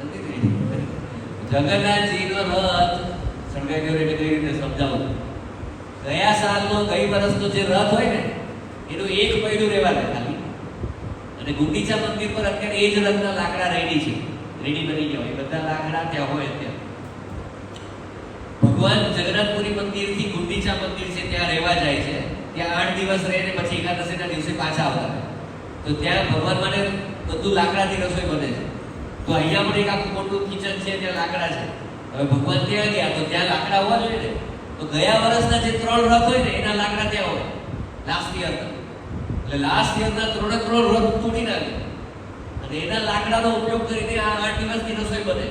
નથી. જગન્નાથજીનો રથ સળગાવી દેવો એટલે કઈ રીતે સમજાવું. ગયા સાલનો, ગઈ વર્ષનો જે રથ હોય ને એનું એક પૈડું રહેવાનું ખાલી. અને અને ગુંડીચા મંદિર પર અત્યારે એ જ રથના લાકડા રેડી છે, રેડી બની ગયા હોય, એ બધા લાકડા ત્યાં હોય અત્યારે. ભગવાન જગન્નાથપુરી મંદિરથી ગુંડીચા મંદિર છે ત્યાં રહેવા જાય છે, ત્યાં 8 દિવસ રહે ને પછી એકાદશીના દિવસે પાછા આવતા રહે. તો ત્યાં ભગવાન માટે બધું લાકડાથી રસોઈ બને છે. તો અહીંયા પણ એક આખું મોટું કિચન છે, ત્યાં લાકડા છે. હવે ભગવાન ત્યાં ગયા તો ત્યાં લાકડા હોવા જોઈએ ને. તો ગયા વર્ષના જે 3 રથ હોય ને એના લાકડા ત્યાં હોય લાસ્ટ યરના. એટલે લાસ્ટ યરના 3 રથ તોડી નાખે અને એના લાકડાનો ઉપયોગ કરીને આ 8 દિવસની રસોઈ બને.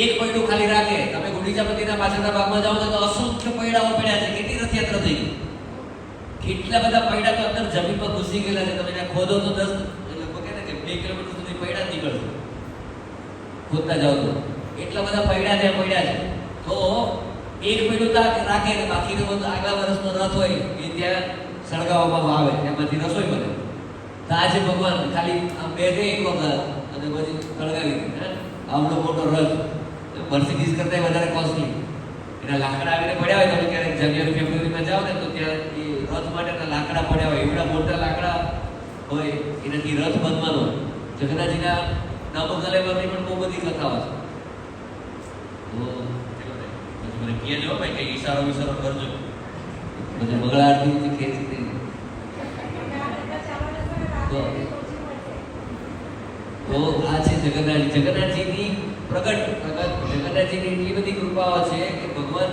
એક પૈડું ખાલી રાખે. તમે ગુંડીચા મંદિરના પાછળના ભાગમાં જાઓ તો અસંખ્ય પૈડાઓ પડ્યા છે. કેટલી રથયાત્રા થઈ ગઈ, કેટલા બધા પૈડા તો અંદર જમીનમાં ઘૂસી ગયેલા છે. તમે ત્યાં ખોદો તો 10 લગભગ કે 2 કિલોમીટર સુધી પૈડા જ નીકળશે ખોદતા જાઓ તો. એટલા બધા પૈડા ત્યાં પડ્યા છે. તો એક પૈડું રાખે ને બાકીનો બધો આગલા વર્ષનો રથ હોય એ ત્યાં સળગાવવામાં આવે, એમાંથી રસોઈ બને. તો આજે ભગવાન ખાલી આમ બેઠે એક વખત અને પછી સળગાવી દે. આવડો મોટો રથ મર્સિડીઝ કરતા વધારે કોસ્ટલી, એના લાકડા આવીને પડ્યા હોય. તમે ક્યારેક જાન્યુઆરી ફેબ્રુઆરીમાં જાઓ ને તો ત્યાં એ રથ માટેના લાકડા પડ્યા હોય, એવડા મોટા લાકડા હોય, એનાથી રથ બનવાનો. જગન્નાથજીના નામોગલેવાની પણ બહુ બધી કથાઓ છે. તો મને કહેજો ભાઈ કઈ ઈશારો વિશારો કરજો, પછી મંગળા આરતી ખેંચી દે. તો આ છે જગન્નાથજી. જગન્નાથજીની જગન્નાથજીની એટલી બધી કૃપાઓ છે કે ભગવાન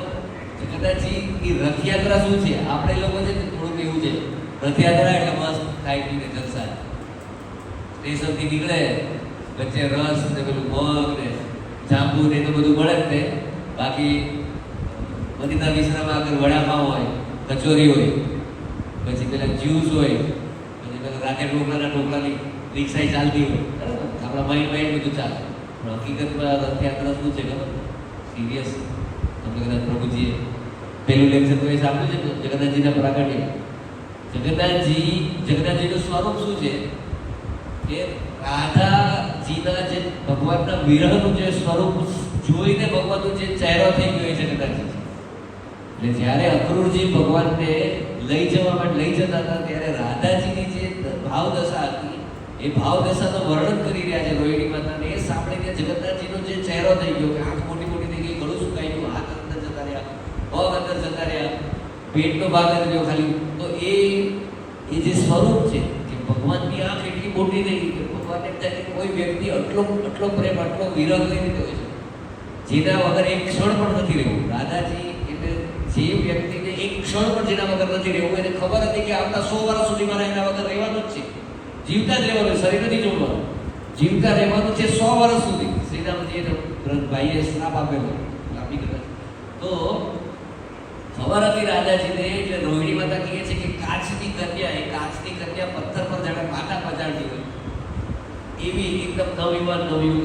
જગન્નાથજીની રથયાત્રા શું છે, આપણે લોકો છે ને થોડુંક એવું છે, રથયાત્રા એટલે મસ્ત ખાઈ પીને જલસા. સ્ટેશનથી નીકળે વચ્ચે રસ ને પેલું મગ ને જાંબુ ને તો બધું મળે જ ને. બાકી બધી વિશ્રામાં આગળ વડાપાવ હોય, કચોરી હોય, પછી પેલા જ્યુસ હોય, પછી પેલા રાતે ઢોકળાની રિક્ષા ચાલતી હોય. આપણા માઇન્ડ બધું ચાલે. પણ હકીકતમાં રથયાત્રા શું છે ખબર? સિરિયસ. તમને કદાચ પ્રભુજીએ પહેલું લેક્ચર તો એ સાંભળ્યું છે જગન્નાથજીના પ્રાગટ્ય. જગન્નાથજીનું સ્વરૂપ શું છે કે રાધાજીના જે ભગવાનના વિરહનું જે સ્વરૂપ જોઈને ભગવાનનો જે ચહેરો થઈ ગયો એ જગન્નાથજી છે. એટલે જ્યારે અક્રૂરજી ભગવાનને લઈ જવા માટે લઈ જતા હતા ત્યારે રાધાજીની જે ભાવદશા હતી એ ભાવદશાનું વર્ણન કરી રહ્યા છે રોહિણી માતાને. એ સાંભળીને જગન્નાથજીનો જે ચહેરો થઈ ગયો કે આંખ મોટી મોટી થઈ ગઈ, ગળું સુકાઈ ગયું, હાથ અંદર જતા રહ્યા, પગ અંદર જતા રહ્યા, પેટનો ભાગ અંદર ગયો ખાલી. તો એ જે સ્વરૂપ છે કે ભગવાનની આંખ એટલી મોટી થઈ ગઈ કે ભગવાનને કોઈ વ્યક્તિ આટલો પ્રેમ આટલો વિરહ લઈ લીધો હોય છે જેના વગર એક ક્ષણ પણ નથી રહેવું. રાધાજી એટલે જે વ્યક્તિને એક ક્ષણ પણ જેના વગર નથી રહેવું, એને ખબર હતી કે આવતા 100 વર્ષ સુધી મારે એના વગર રહેવાનું જ છે, જીવતા જ રહેવાનું, શરીર નથી જોડવાનું, જીવતા રહેવાનું છે 100 વર્ષ સુધી. શ્રીરામજીએ ભાઈએ શ્રાપ આપેલો લાંબી કથા. તો ખબર હતી રાધાજીને, એટલે રોહિણી માતા કહે છે કે કાચની કન્યા, એ કાચની કન્યા પથ્થર પર જાણે પાટા પચાડતી હોય એવી એકદમ નવયુવાન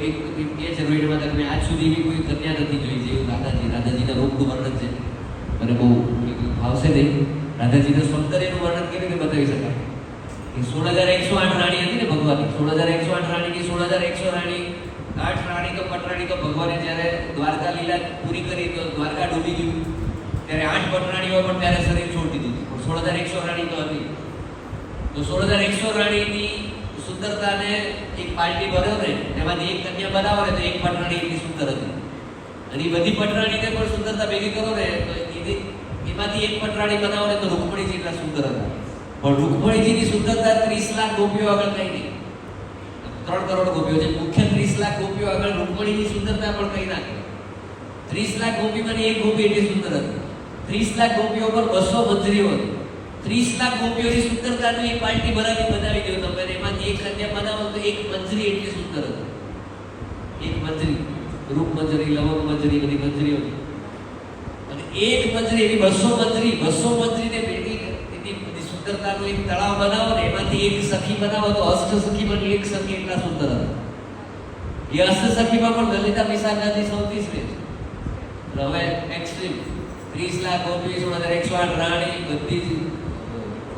એક કહે છે રોહિણી માતા કે આજ સુધી એવી કોઈ કન્યા નથી જોઈ જેવું રાધાજીના રૂપનું વર્ણન છે. મને બહુ ભાવશે નહીં. રાધાજીના સૌંદર્યનું વર્ણન કેવી રીતે બતાવી શકાય કે 16,108 રાણી હતી ને ભગવાનની. 16,108 રાણીની 16,100 રાણી, 8 રાણી તો પટરાણી તો ભગવાને જ્યારે દ્વારકા લીલા પૂરી કરી તો દ્વારકા ડૂબી ગયું ત્યારે 8 પટરાણીઓ પણ ત્યારે શરીર છોડી દીધું. પણ 16,100 રાણી તો હતી. તો 16,100 રાણીની સુંદરતાને એક પાર્ટી ભર્યો ને એમાંથી એક કન્યા બનાવો ને તો એક પટરાણી એટલી સુંદર હતી. અને એ બધી પટરાણીને પણ સુંદરતા ભેગી કરો ને તો એમાંથી એક પટરાણી બનાવો ને તો રૂકમણીજી એટલા સુંદર હતા. પણ રૂકમણીજીની સુંદરતા 30 લાખ ગોપીઓ આગળ કઈ નહીં. 3 કરોડ ગોપીઓ છે, મુખ્ય 30 લાખ ગોપીઓ આગળ રૂકમણીની સુંદરતા પણ કઈ ના કહેવાય. 30 લાખ ગોપીમાંની એક ગોપી એટલી સુંદર હતી. 30 લાખ ગોપીઓ પર 200 મંજરીઓ હતી. 30 લાખ ગોપીઓની સુંદરતાનું એક પાર્ટી બનાવી દો તમે, એમાંથી એક કન્યા બનાવો તો એક મંજરી એટલી સુંદર હતી. એક મંજરી, રૂપ મંજરી, લવંગ મંજરી, બધી મંજરીઓ હતી. અને એક મંજરી એવી 200 મંજરીને ભેગી બધી સુંદરતાનું એક તળાવ બનાવો ને એમાંથી એક સખી બનાવો તો અષ્ટ સખીમાંથી એક સખી એટલા સુંદર હતા. એ અષ્ટ સખીમાં પણ લલિતા વિશાખાજી સૌથી શ્રેષ્ઠ. હવે એક્સ્ટ્રીમ 30 લાખ ગોપી, 16,108 રાણી, બધી જ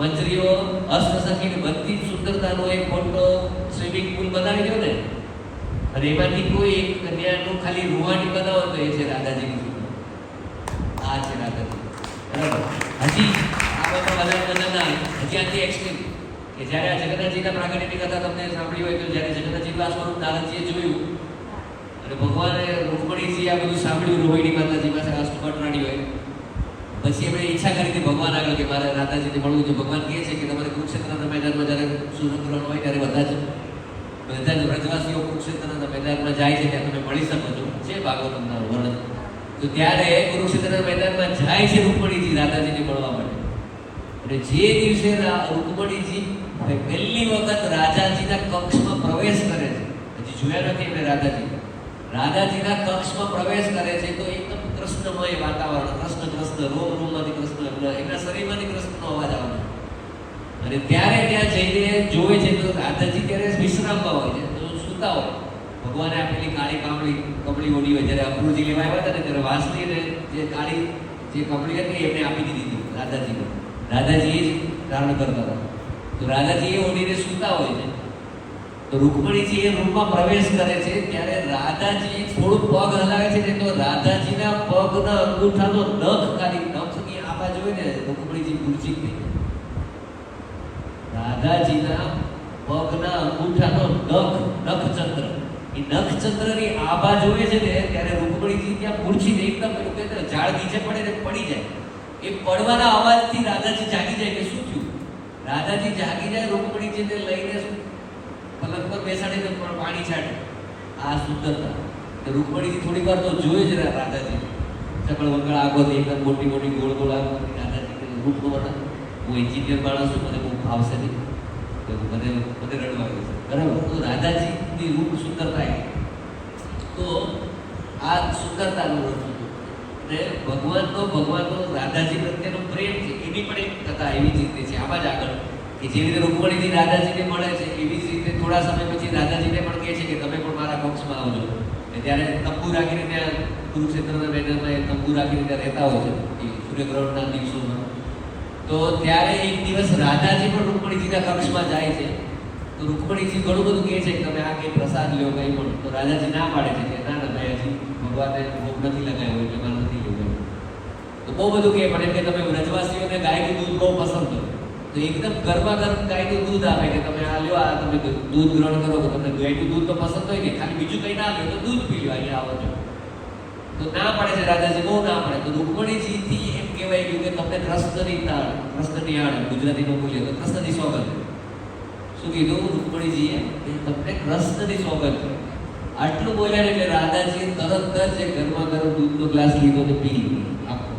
મંજરીઓ, અષ્ટ સખી, બધી જ સુંદરતાનો એક મોટો સ્વિમિંગ પુલ બનાવી દો ને અને એમાંથી કોઈ એક કન્યાનું ખાલી રૂહાની બનાવો તો એ છે રાધાજીની. આ છે રાધાજી. બરાબર. હજી આ બધા હજી આથી એક્સ્ટ્રીમ કે જ્યારે આ જગન્નાથજીના પ્રાગટ્યની કથા તમને સાંભળી હોય તો જ્યારે જગન્નાથજીનું આ સ્વરૂપ નારદજીએ જોયું અને ભગવાને રૂકમણીજી આ બધું સાંભળ્યું રોહિણી માતાજી પાસે અષ્ટભટ્ટ હોય પછી એમણે ઈચ્છા કરી હતી ભગવાન આગળ કે મારે રાધાજીને મળવું છે. ભગવાન કહે છે કે તમારે કુરુક્ષેત્રના મેદાનમાં જ્યારે સૂર્યગ્રહણ હોય ત્યારે બધા જ વ્રજવાસીઓ કુરુક્ષેત્રના મેદાનમાં જાય છે ત્યાં તમે મળી શકો છો છે ભાગવતના વર્ણન. તો ત્યારે કુરુક્ષેત્રના મેદાનમાં જાય છે રૂકમણીજી રાધાજીને મળવા માટે. અને જે દિવસે રૂકમણીજી પહેલી વખત રાજાજીના કક્ષમાં પ્રવેશ કરે છે, હજી જોયા નથી એમણે રાધાજીના કક્ષમાં પ્રવેશ કરે છે તો એકદમ કૃષ્ણમય વાતાવરણ, કૃષ્ણ રોમમાંથી કૃષ્ણ, એમના શરીરમાંથી કૃષ્ણનો અવાજ આવે અને ત્યારે ત્યાં જઈને જોવે છે તો રાધાજી ત્યારે વિશ્રામમાં હોય છે, તો સૂતા હોય. ભગવાને આપેલી કાળી કમળી ઓઢી હોય. જ્યારે અપૂરજી લેવા આવ્યા હતા ને ત્યારે વાંસળીને જે કાળી જે કમળી હતી એમને આપી દીધી હતી રાધાજીને. રાધાજી એ જ ધારણ કરતા હતા. તો રાધાજી એ ઓઢીને સૂતા હોય છે. તો રૂકમણીજી એ રૂમમાં પ્રવેશ કરે છે ત્યારે રાધાજી થોડું પગ હલાવે છે ને તો રાધાજીના પગના અંગૂઠાનો નખ ખાલી નખની આ બાજુ હોય ને રૂકમણીજી મૂર્છિત થઈ જાય. રાધાજીના પગના અંગૂઠાનો નખચંદ્ર એ નખચંદ્રની આભા જોવે છે ને ત્યારે રૂકમણીજી ત્યાં મૂર્છિત એકદમ પેલું કે ઝાડ નીચે પડે ને પડી જાય. એ પડવાના અવાજથી રાધાજી જાગી જાય કે શું થયું. રાધાજી જાગી જાય, રૂકમણીજીને લઈને પલંગ પર બેસાડીને પાણી છાંટે. આ સુંદરતા રૂકમણીજી થોડી વાર તો જોઈ જ રાધાજી સકળ વંગળ આગોથી એકદમ મોટી ગોળ ગોળ આગોથી રાધાજી રૂપ વર્ણન. હું એન્જિનિયર માણસ છું, મને બહુ ભાવશે નહીં તો મને રડવા આવ્યું છે બરાબર. તો રાધાજીની રૂપ સુંદરતા તો આ સુંદરતાનું રૂપ હતું. અને ભગવાનનો રાધાજી પ્રત્યેનો પ્રેમ છે એની પણ એક કથા એવી જ રીતે છે આમાં જ આગળ કે જેવી રીતે રૂકમણીજી રાધાજીને મળે છે એવી જ રીતે થોડા સમય પછી રાધાજીને પણ કહે છે કે તમે પણ મારા પક્ષમાં આવજો. ત્યારે તંબુ રાખીને ત્યાં કુરુક્ષેત્રના મેદાનમાં એ તંબુ રાખીને ત્યાં રહેતા હોય છે એ સૂર્યગ્રહણના દિવસોમાં. તો ત્યારે એક દિવસ રાધાજી પણ રૂકમણીજીના કક્ષમાં જાય છે. તો રૂકમણીજી ઘણું બધું કહે છે કે તમે આ કંઈ પ્રસાદ લ્યો કંઈ પણ. તો રાધાજી ના પાડે છે કે ના ભાઈ હજી ભગવાનને ભોગ નથી લગાવ્યો એટલે મારે નથી લેવું. તો બહુ બધું કહે પણ એમ કે તમે વ્રજવાસીઓને ગાયનું દૂધ બહુ પસંદ કરો તો એકદમ ગરમા ગરમ ગાયનું દૂધ આપે કે તમે આ લ્યો, આ તમે દૂધ ગ્રહણ કરો. તો તમને ગાયનું દૂધ તો પસંદ હોય ને, ખાલી બીજું કંઈ ના લ્યો તો દૂધ પી લો, અહીંયા આવો છો. તો ના પડે છે રાધાજી, બહુ ના પડે. તો રૂકમણીજીથી એમ કહેવાય ગયું કે તમને કૃષ્ણની આડ ગુજરાતીમાં બોલીએ તો કૃષ્ણની સોગંદ. શું કીધું રૂકમણીજીએ કે તમને કૃષ્ણની સોગંદ. આટલું બોલ્યા એટલે રાધાજીએ તરત જ એ ગરમા ગરમ દૂધનો ગ્લાસ લીધો ને પી લીધો આખો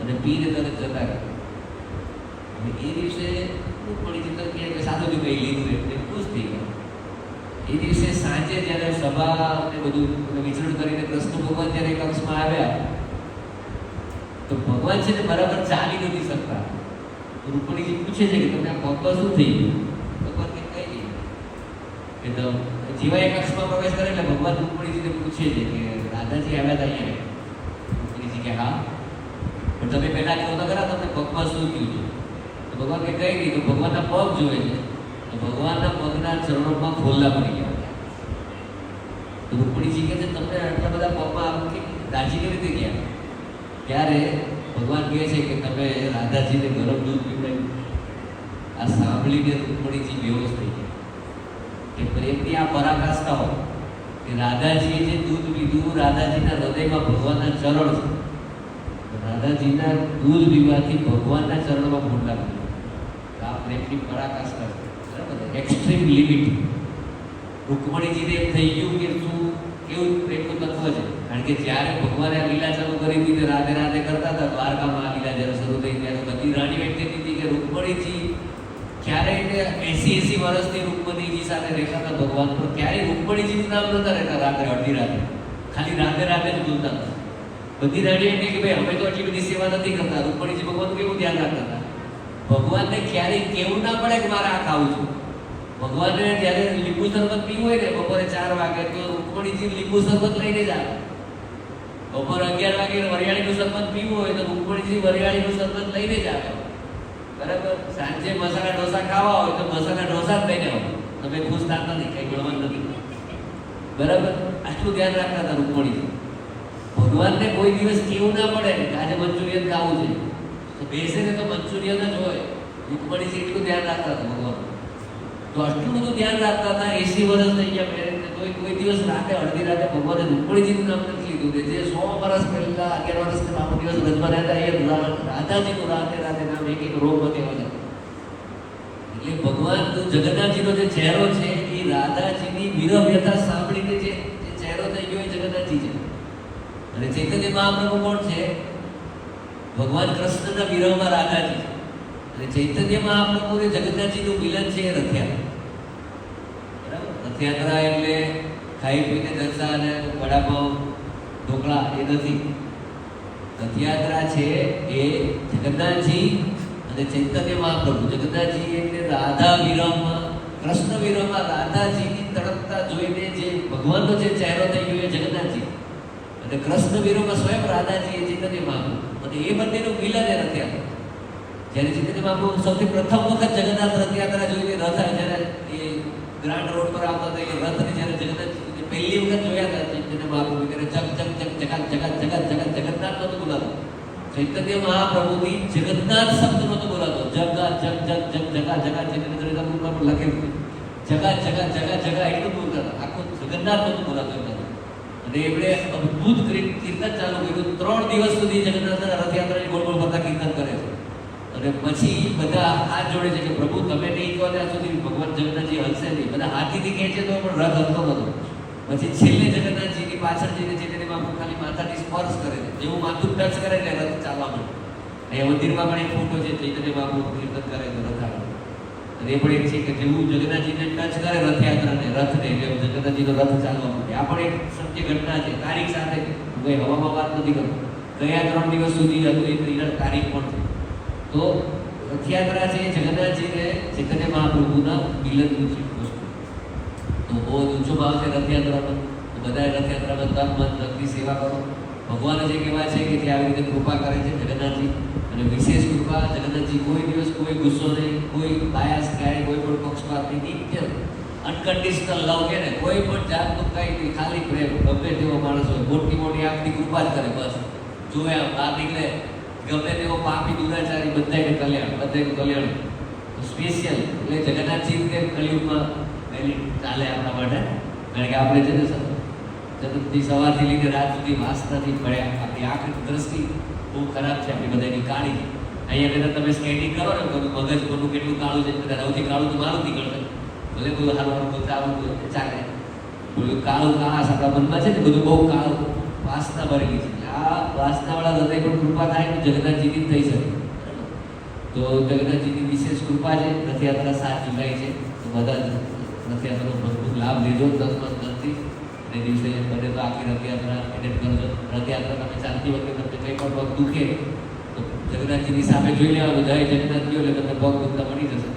અને પીને તરત જતા રહ્યા. એ દિવસે રૂકમણીજી તો કે સાદું બી કંઈ લીધું એટલે ખુશ થઈ ગયા. એ દિવસે સાંજે જ્યારે સભા ને બધું વિચરણ કરીને કૃષ્ણ ભગવાન જ્યારે કક્ષમાં આવ્યા તો ભગવાન છે ને બરાબર ચાલી નથી શકતા. રૂકમણીજી પૂછે છે કે તમને આ પગમાં શું થઈ ગયું. ભગવાન કે કઈ નહીં. કે તો જીવા કક્ષમાં પ્રવેશ કરે એટલે ભગવાન રૂકમણીજીને પૂછે છે કે રાધાજી આવ્યા હતા અહીંયા. રૂકમણીજી કે હા, પણ તમે પહેલા કહો તો ખરા તમને પગમાં શું થયું છે. તો ભગવાન કે કઈ નહીં. તો ભગવાનના પગ જોવે છે તો ભગવાનના પગના ચરણોમાં ફોલ્લા પડી ગયા. તો રૂકમણીજી કહે છે તમને આટલા બધા પગમાં રાજી કેવી રીતે ગયા. ત્યારે ભગવાન કહે છે કે તમે રાધાજીને ગરમ દૂધ પીવડાવ્યું. આ સાંભળીને રૂકમણીજી બેહોશ થઈ ગયા કે પ્રેમની આ પરાકાષ્ઠા હોય કે રાધાજીએ જે દૂધ પીધું, રાધાજીના હૃદયમાં ભગવાનના ચરણ છે. રાધાજીના દૂધ પીવાથી ભગવાનના ચરણમાં ફોડલા પડ્યા. આ પ્રેમની પરાકાષ્ઠા છે બરાબર, એક્સ્ટ્રીમ લિમિટ. રૂકમણીજીને એમ થઈ ગયું કે શું કેવું પ્રેમનું તત્વ છે. કારણ કે જ્યારે ભગવાને આ લીલા ચાલુ કરી હતી રાધે રાધે કરતા હતા દ્વારકામાં, આ લીલા જ્યારે શરૂ થઈ ત્યારે બધી રાણીઓ એમ કહેતી હતી કે રૂકમણીજી ક્યારેય 80 વર્ષથી રૂકમણીજી સાથે રહેતા હતા ભગવાન, પણ ક્યારેય રૂકમણીજીનું નામ નતા રહેતા રાત્રે અડધી રાતે, ખાલી રાધે રાધે જ બોલતા હતા. બધી રાણીઓ એમ કે ભાઈ અમે તો એટલી બધી સેવા નથી કરતા. રૂકમણીજી ભગવાનનું કેવું ધ્યાન રાખતા હતા. ભગવાનને ક્યારેય કેવું ના પડે કે મારે આ ખાવું છું. ભગવાનને જ્યારે લીંબુ શરબત પીવું હોય ને બપોરે 4 વાગે તો રૂકમણીજી લીંબુ શરબત લઈને જ આવે. બપોરે 11 વાગે વરિયાળીનું શરબત પીવું હોય તો રૂકમણીજી વરિયાળીનું શરબત લઈને જ આવે બરાબર. સાંજે મસાલા ઢોસા ખાવા હોય તો મસાલા ઢોસા જ લઈને આવો. તમે ખુશ થતા નથી, કંઈ ગણવાનું નથી બરાબર. આટલું ધ્યાન રાખતા હતા રૂકમણીજી. ભગવાનને કોઈ દિવસ કેવું ના પડે કે આજે મંચુરિયન ખાવું છે તો બેસે ને તો મંચુરિયન જ હોય. રૂકમણીજી એટલું ધ્યાન રાખતા હતા ભગવાન. તો આટલું બધું ધ્યાન રાખતા હતા, 80 વર્ષ થઈ ગયા મેરેજને, તો કોઈ દિવસ રાતે અડધી રાતે ભગવાને રૂકમણીજીનું નામ નથી લીધું. જે 100 વર્ષ પહેલા 11 વર્ષથી બાપુ દિવસ વ્રતમાં રહેતા એ રાધાજીનું રાતે રાતે નામ એક રોગ બતાવ્યા છે. એટલે ભગવાન જગન્નાથજીનો જે ચહેરો છે એ રાધાજીની વિરહ વ્યથા સાંભળીને જે ચહેરો થઈ ગયો એ જગન્નાથજી છે. અને ચૈતન્ય મહાપ્રભુ કોણ છે? ભગવાન કૃષ્ણના વિરહમાં રાધાજી છે. અને ચૈતન્ય મહાપ્રભુ અને જગન્નાથજીનું મિલન છે એ રથયાત્રા. બરાબર? રથયાત્રા એટલે ખાઈ પીને જલસા અને વડાપાઉં ઢોકળા એ નથી. રથયાત્રા છે એ જગન્નાથજી અને ચૈતન્ય મહાપ્રભુ. જગન્નાથજી એટલે રાધા વિરહમાં, કૃષ્ણ વિરહમાં રાધાજીની તડપતા જોઈને જે ભગવાનનો જે ચહેરો થઈ ગયો એ જગન્નાથજી, અને કૃષ્ણ વિરહમાં સ્વયં રાધાજી એ ચૈતન્ય મહાપ્રભુ. અને એ બંનેનું મિલન એ રથયાત્રા. જ્યારે ચૈતન્ય મહાપ્રભુ સૌથી પ્રથમ વખત જગન્નાથ રથયાત્રા જોઈને રથ જ્યારે એ ગ્રાન્ડ રોડ પર આવતા હતા એ રથને જ્યારે જગન્નાથ પહેલી વખત જોયા હતા ચૈતન્ય મહાપ્રભુ ત્યારે જગ જગ જગ જગત જગત જગત જગત જગન્નાથ નહોતું બોલાતું. ચૈતન્ય મહાપ્રભુથી જગન્નાથ શબ્દ નહોતો બોલાતો. જગા જગ જગ જગ જગા જગા ચૈતન્ય ચરિતામૃતમાં પણ લખેલું છે. જગા જગા જગા જગા એટલું બોલતા હતા. આખું જગન્નાથ નહોતું બોલાતો એમ. અને એમણે અદ્ભુત કીર્તન ચાલુ કર્યું. 3 દિવસ સુધી જગન્નાથના રથયાત્રાની ગોળ ગોળ ફરતા કીર્તન કરે છે. અને પછી બધા હાથ જોડે છે કે પ્રભુ તમે નહીં કહો ત્યાં સુધી ભગવાન જગન્નાથજી હલશે નહીં. બધા હાથીથી ખેંચે તો પણ રથ હલતો નહોતો. પછી છેલ્લે જગન્નાથજીની પાછળ જઈને ચૈતન્ય મહાપ્રભુ ખાલી માથાથી સ્પર્શ કરે છે. જેવું માથું ટચ કરે એટલે રથ ચાલવા માંડે. અને એ મંદિરમાં પણ એક ફોટો છે ચૈતન્ય મહાપ્રભુ કીર્તન કરે તો રથ આવે. અને એ પણ એક છે કે જેવું જગન્નાથજીને ટચ કરે રથયાત્રાને રથને એટલે જગન્નાથજીનો રથ ચાલવા માંડે. આ પણ એક સત્ય ઘટના છે. તારીખ સાથે કોઈ હવામાં વાત નથી કરતો. ગયા 3 દિવસ સુધી હતું એ ત્રીજા તારીખ પણ છે. તો રથયાત્રા છે જગન્નાથજીને ચૈતન્ય મહાપ્રભુના મિલનનું છે વસ્તુ. તો બહુ ઊંચો ભાવ છે રથયાત્રામાં. તો બધા રથયાત્રામાં તન મન ધનથી સેવા કરો. ભગવાન જે કહેવાય છે કે જે આવી રીતે કૃપા કરે છે જગન્નાથજી, અને વિશેષ કૃપા જગન્નાથજી કોઈ દિવસ કોઈ ગુસ્સો નહીં, કોઈ બાયાસ ક્યારે કોઈ પણ પક્ષપાત નહીં, નિત્ય અનકન્ડિશનલ લવ કે ને કોઈ પણ જાતનું કંઈ નહીં, ખાલી પ્રેમ. ગમે તેવો માણસ હોય મોટી મોટી આંખની કૃપા જ કરે. બસ જોવે આમ બહાર નીકળે ગમે તેવો પાપી દુરાચારી બધાને કલ્યાણ, બધાનું કલ્યાણ સ્પેશિયલ. એટલે જગન્નાથજી કે કળિયુગમાં પહેલી ચાલે આપણા માટે. કારણ કે આપણે છે ને જન્મથી સવારથી લઈને રાત સુધી વાસનાથી પડ્યા. આપણી આંખની દ્રષ્ટિ બહુ ખરાબ છે, આપણી બધાની કાળી. અહીંયા કદાચ તમે સ્કેટિંગ કરો ને બધું મગજ બધું કેટલું કાળું છે, બધા સૌથી કાળું તો મારું નીકળશે. ભલે બધું સારું બોલતા આવડતું ચાલે. બધું કાળું કાળાશ આપણા મનમાં છે ને બધું બહુ કાળું વાસના ભરેલી છે. આ વાસનાવાળા હૃદય પણ કૃપા થાય તો જગન્નાથજીની થઈ શકે. તો જગન્નાથજીની વિશેષ કૃપા છે. રથયાત્રા 7 જુલાઈ છે. તો બધા જ રથયાત્રાનો ભરપૂર લાભ લેજો. 10 નથી એ દિવસે બને તો આખી રથયાત્રા એટેન્ડ કરજો. રથયાત્રા તમે ચાલતી વખતે તમને કંઈ પણ પગ દુખે તો જગન્નાથજીની સામે જોઈ લેવાનું, જય જગન્નાથજી, એટલે તમને પગ દુખતા મળી જશે.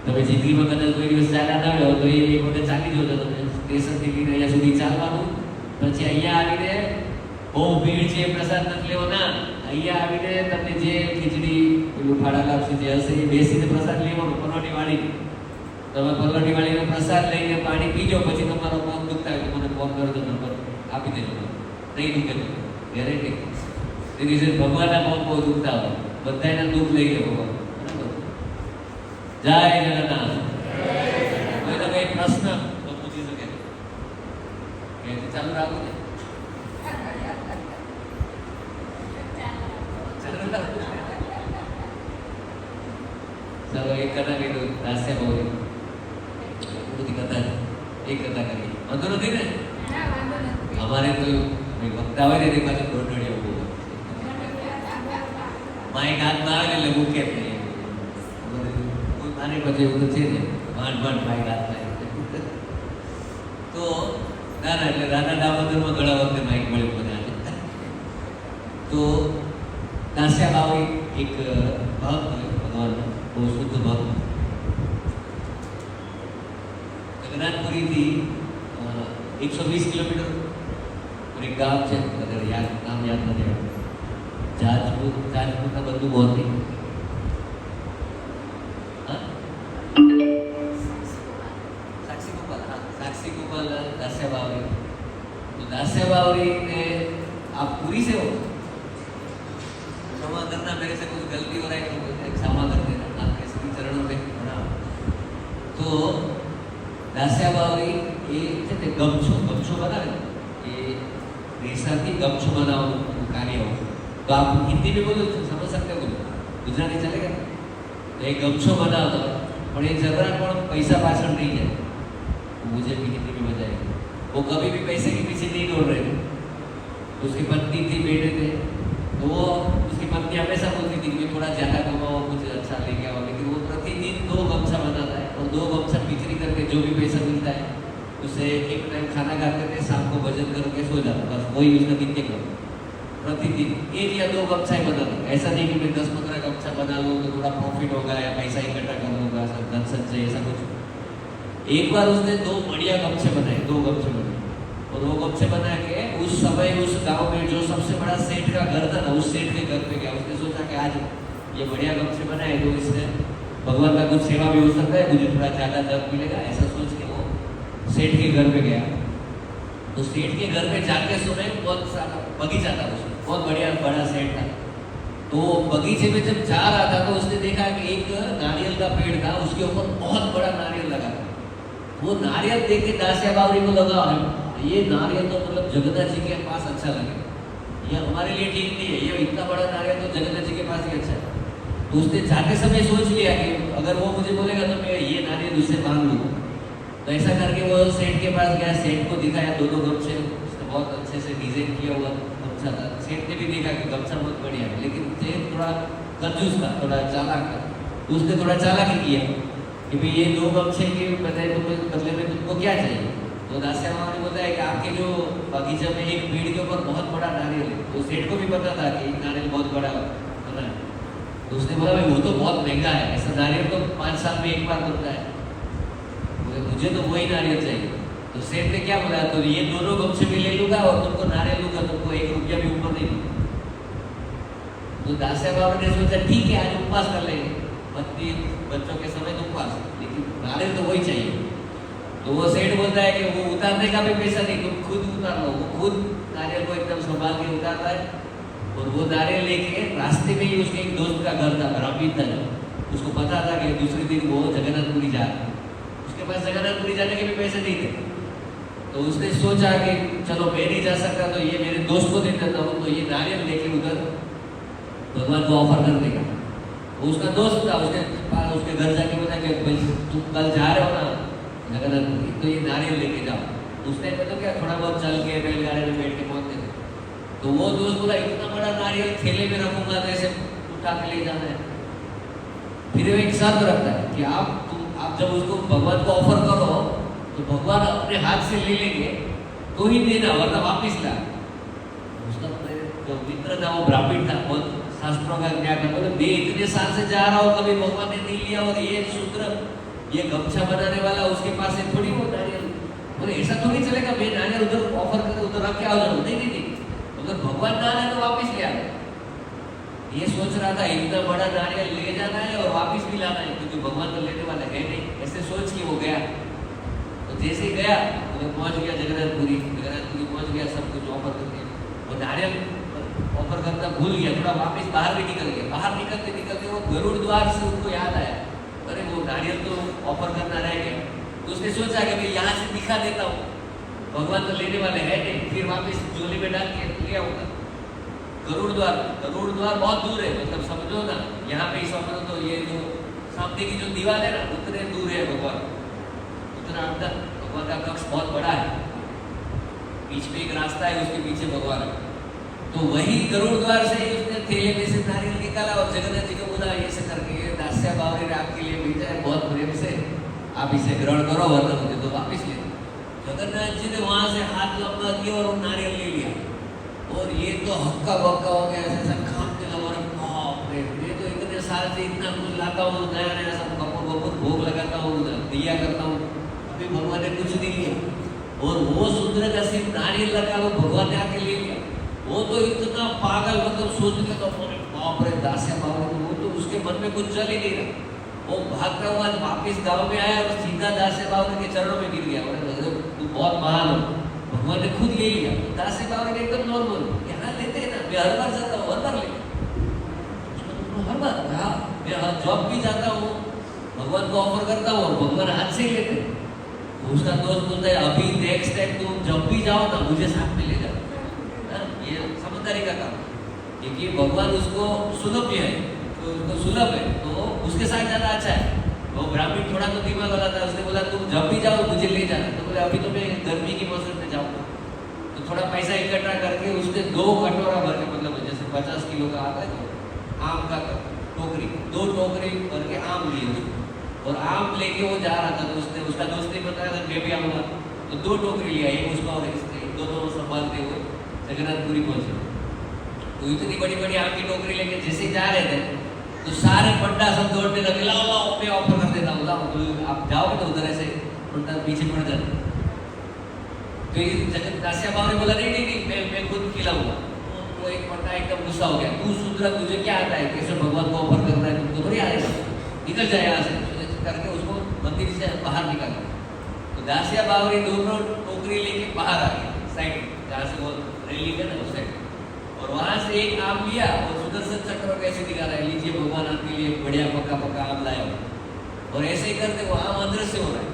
તમે જિંદગીમાં કદાચ કોઈ દિવસ ચાલ્યા ના હોય તો એ એક વખત ચાલી જજો. તમે સ્ટેશનથી લઈને અહીંયા સુધી ચાલવાનું. પછી અહીંયા આવીને બહુ ભીડ છે પ્રસાદ નથી લેવો ના. અહીંયા આવીને તમને જે ખીચડી પેલું ફાડા લાપસી જે હશે એ બેસીને પ્રસાદ લેવાનો. પરોઠી વાળી તમે પરોઠી વાળીનો પ્રસાદ લઈને પાણી પીજો. પછી તમારો પગ દુખતા હોય તો મને ફોન કરો તો નંબર આપી દેજો. નહીં દુખે ગેરંટી. એ દિવસે ભગવાનના પગ બહુ દુખતા હોય, બધાના દુઃખ લઈ લે ભગવાન. જય જગન્નાથ. કોઈનો કઈ પ્રશ્ન તો પૂછી શકે કે ચાલુ રાખો ને. ચાલો એક કથા કીધું દાસ્ય બહુ બધી કથા એક કથા કરી વાંધો નથી ને. અમારે તો વક્તા હોય ને એની પાસે દોઢડિયા ઉભો માઇક હાથમાં આવે એટલે મૂકે જ નહીં. આની પછી એવું તો છે ને માંડ માંડ માઇક હાથમાં. તો ના ના એટલે રાધા દામોદરમાં ઘણા વખતે માઇક મળ્યું મને આજે. તો દાસ્યા બાવ એક ભક્ત ભગવાન બહુ શુદ્ધ ભક્ત. જગન્નાથપુરીથી 120 કિલોમીટર એક ગામ છે, નામ યાદ નથી. જાજપુરના બંધુ મોહનથી साक्षी गोपाल दास्या बावरी. तो दास्या बावरी ने आप पूरी से हो क्षमा करना, मेरे से कुछ गलती हो रहा है तो क्षमा कर देना. आप कैसे ચરણો में प्रणाम। तो દાસ્યા બાવરી એ છે તે ગમછો બનાવે એ રેસાથી ગમછો બનાવવાનું કાર્ય હોય। तो आप हिंदी में बोलो तो समझ सकते हो, गुजराती चलेगा। तो एक गमछो बनावता है और ये जरा पण पैसा पाछड़ नहीं जाए, मुझे भी हिंदी में बताएगा। वो कभी भी पैसे के पीछे नहीं दौड़ रहे थे। उसकी पत्नी थी, बेटे थे, तो वो उसकी पत्नी हमेशा बोलती थी कि थोड़ा ज़्यादा कमाओ, कुछ अच्छा लेके आओ, लेकिन वो प्रतिदिन 2 गमछा बनाता है और 2 गमछा बिक्री करके जो भी पैसा मिलता है उसे एक टाइम खाना खाते थे, शाम को भजन करके सो जाता, बस वही उसका नित्य कर्म। प्रतिदिन 1 या 2 गमछा ही बनाता। ऐसा नहीं कि मैं 10-15 गमछा बना लूँ तो थोड़ा प्रॉफिट होगा या पैसा इकट्ठा कर लूँगा, धन संचय, ऐसा कुछ। एक बार उसने 2 बढ़िया गमछे बनाए, 2 गमछे बनाए और वो गमछे बना के उस समय उस गांव में जो सबसे बड़ा सेठ का घर था ना, उस सेठ के घर पे गया। उसने सोचा कि आज ये बढ़िया गमछे बनाए तो इससे भगवान का कुछ सेवा भी हो सकता है, मुझे थोड़ा ज़्यादा दर मिलेगा, ऐसा सोच के वो सेठ के घर पे गया। तो सेठ के घर पे जाके सुने बहुत सारा बगीचा था, उसमें बहुत बढ़िया बड़ा सेठ था। तो बगीचे में जब जा रहा था तो उसने देखा कि एक नारियल का पेड़ था, उसके ऊपर बहुत बड़ा नारियल लगा था। वो नारियल देख के दास्या बावरी को लगा ये नारियल तो मतलब जगन्नाथ जी के पास अच्छा लगे, ये हमारे लिए ठीक नहीं है, ये इतना बड़ा नारियल तो जगन्नाथ जी के पास ही अच्छा है। तो उसने जाते समय सोच लिया कि अगर वो मुझे बोलेगा तो मैं ये नारियल उससे मांग लूँगा। तो ऐसा करके वो सेठ के पास गया, सेठ को दिखाया 2 गमछे, उसने बहुत अच्छे से डिजाइन किया हुआ गमछा था। सेठ ने भी देखा कि गमछा बहुत बढ़िया है, लेकिन सेठ थोड़ा कंजूस था, थोड़ा चालाक था। तो उसने थोड़ा चालाकी किया कि भाई ये 2 गमछे के बदले में तुमको क्या चाहिए। तो दास्या बाबा ने बताया कि आपके जो बगीचा में एक पेड़ के ऊपर बहुत बड़ा नारियल है। तो सेठ को भी पता था कि नारियल बहुत बड़ा बना है। तो उसने बोला भाई वो तो बहुत महंगा है, ऐसा नारियल तो 5 साल में एक बार बनता है, मुझे तो वही नारियल चाहिए। तो सेठ ने क्या बोला, तो ये 2 गमछे भी ले लूंगा और तुमको नारियल लूंगा, तुमको 1 रुपया भी ऊपर नहीं दूंगा। तो दास्या बाबा ने सोचा ठीक है आज उपवास कर लेंगे, पत्नी बच्चों के समय तो उपवास, लेकिन नारियल तो वही चाहिए। तो वो सेठ बोलता है कि वो उतारने का भी पैसा नहीं, तुम खुद उतार लो। वो खुद नारियल को एकदम संभाल के उतारता है और वो नारियल लेके रास्ते में ही उसके एक दोस्त का घर था, ब्राह्मण था, उसको पता था कि दूसरे दिन वो जगन्नाथपुरी जा रहा है, उसके पास जगन्नाथपुरी जाने के भी पैसे नहीं थे। तो उसने सोचा कि चलो मैं नहीं जा सकता तो ये मेरे दोस्त को दे देता हूँ, तो ये नारियल लेके उधर भगवान को ऑफर कर देगा। वो उसका दोस्त था, उसके घर जाके बोला कि तुम कल जा रहे हो ना जगन्नाथपुरी, तो ये नारियल लेके जाओ। उसने मतलब क्या थोड़ा बहुत चल के बैलगाड़ी में बैठ के पहुंचते थे। तो वो दोस्त बोला इतना बड़ा नारियल थैले में रखूंगा तो ऐसे उठा के ले जाना है। फिर वो एक शर्त रखता है कि आप जब उसको भगवान को ऑफर करो तो भगवान अपने हाथ से ले लेंगे तो ही देना, वरना वापिस ला। उसका जो मित्र था वो ब्राह्मण था, बहुत शास्त्रों का ज्ञान था। बोले मैं इतने साल से जा रहा हूँ, कभी भगवान ने नहीं लिया, और ये शूद्र ये गमछा बनाने वाला उसके पास से थोड़ी वो नारियल, बोले ऐसा थोड़ी चलेगा मैं नारियल उधर ऑफर करके उधर रख के आ जाऊँ। नहीं, अगर भगवान ना आए तो वापिस ले आए। ये सोच रहा था इतना बड़ा नारियल ले जाना है और वापिस भी लाना है, क्योंकि भगवान तो लेने वाला है नहीं, ऐसे सोच के वो गया। तो जैसे ही गया तो पहुंच गया जगन्नाथपुरी पहुंच गया, सब कुछ ऑफर करके वो नारियल ऑफर करता भूल गया, थोड़ा वापिस बाहर भी निकल गया। बाहर निकलते वो गरुड़ द्वार से उनको याद आया, अरे वो नारियल तो ऑफर करना रह गया। तो उसने सोचा कि मैं यहाँ से दिखा देता हूँ, भगवान तो लेने वाले है नहीं, फिर वापिस झोली में डाल के ले आऊँगा। गरुड़ द्वार बहुत दूर है, मतलब समझो ना यहाँ पे ही समझो तो ये जो सामने की जो दीवार है ना उतने दूर है भगवान, उतना अंदर भगवान का कक्ष बहुत बड़ा है, बीच में एक रास्ता है, उसके पीछे भगवान है। तो वही गरुड़ द्वार से ही उसने थैले में से नारियल निकाला और जगन्नाथ जी को बोला ऐसे करके ये दास्या बावरी ने आपके लिए भेजा है, बहुत प्रेम से आप इसे ग्रहण करो वरना मुझे तो वापिस ले। जगन्नाथ जी ने वहां से हाथ लंबा किया और नारियल ले लिया और ये तो हक्का बक्का हो गया, ऐसा खाने लगा। बाप रे, मैं तो इतने साल से इतना कुछ लाता हूँ, नया सब कपूर भोग लगाता हूँ, दिया करता हूँ, अभी भगवान ने कुछ नहीं लिया। और वो शूद्र का सिर्फ नारियल लगा वो भगवान ने आके ले लिया। वो तो इतना पागल, मतलब सोच के तो बाप रे दास्या बावरी, वो तो उसके मन में कुछ चल ही नहीं रहा। वो भागता हुआ वापिस गाँव में आया और सीधा दास्या बावरी के चरणों में गिर गया। तू बहुत महान हो, भगवान ने खुद ले लिया। दास्या बावरी ने एकदम नॉर्मल, यहाँ लेते हैं ना, मैं हर बार जाता हूँ, हर बार लेता हूँ, हर बार मैं जॉब भी जाता हूँ, भगवान को ऑफर करता हूँ और भगवान हाथ से ही लेते हैं। तो उसका दोस्त बोलता है अभी नेक्स्ट टाइम तुम जब भी जाओ ना मुझे साथ में ले जाओ। हाँ, ये समझदारी का काम है, क्योंकि भगवान उसको सुलभ है, तो उसको सुलभ है तो उसके साथ ज़्यादा अच्छा है। वो ब्राह्मण थोड़ा तो दिमाग वाला था, उसने बोला तुम जब भी जाओ मुझे ले जाना। तो बोले अभी तो मैं गर्मी की मौसम में जाऊँगा। तो थोड़ा पैसा इकट्ठा करके उसने 2 कटोरा भर के, मतलब जैसे 50 किलो का आता है तो आम का टोकरी, 2 टोकरी भर के आम लिए उसको, और आम लेके वो जा रहा था। तो उसने, उसका दोस्त ने बताया था मैं भी आऊँगा, तो 2 टोकरी लिया, एक उसका और इसने, दोनों संभालते हुए जगन्नाथपुरी पहुँचे। तो इतनी बड़ी बड़ी आम की टोकरी लेके जैसे ही जा रहे थे तो सारे पंडा सब दौड़ने लगे, लाओ लाओ मैं ऑफर कर देता हूँ, लाओ। तो आप जाओगे तो उधर ऐसे पंडा पीछे पड़ जाते। तो जगत दासिया बाबू ने बोला नहीं नहीं नहीं मैं खुद खिलाऊंगा। तो एक पंडा एकदम गुस्सा हो गया, तू सुधरा, तुझे क्या आता है, कैसे भगवान को ऑफर करना है, तुमको थोड़ी आएगा, निकल जाए यहाँ से करके उसको मंदिर से बाहर निकाला। तो दासिया बावरी दोनों टोकरी लेके बाहर आ गए साइड, जहाँ से वो रैली है ना उस साइड, और वहाँ से एक आम लिया और सुदर्शन चक्र कैसे दिखा रहा है, लीजिए भगवान आपके लिए बढ़िया पक्का पक्का आम लाया हो। और ऐसे ही करते वो आम अदृश्य हो रहा है,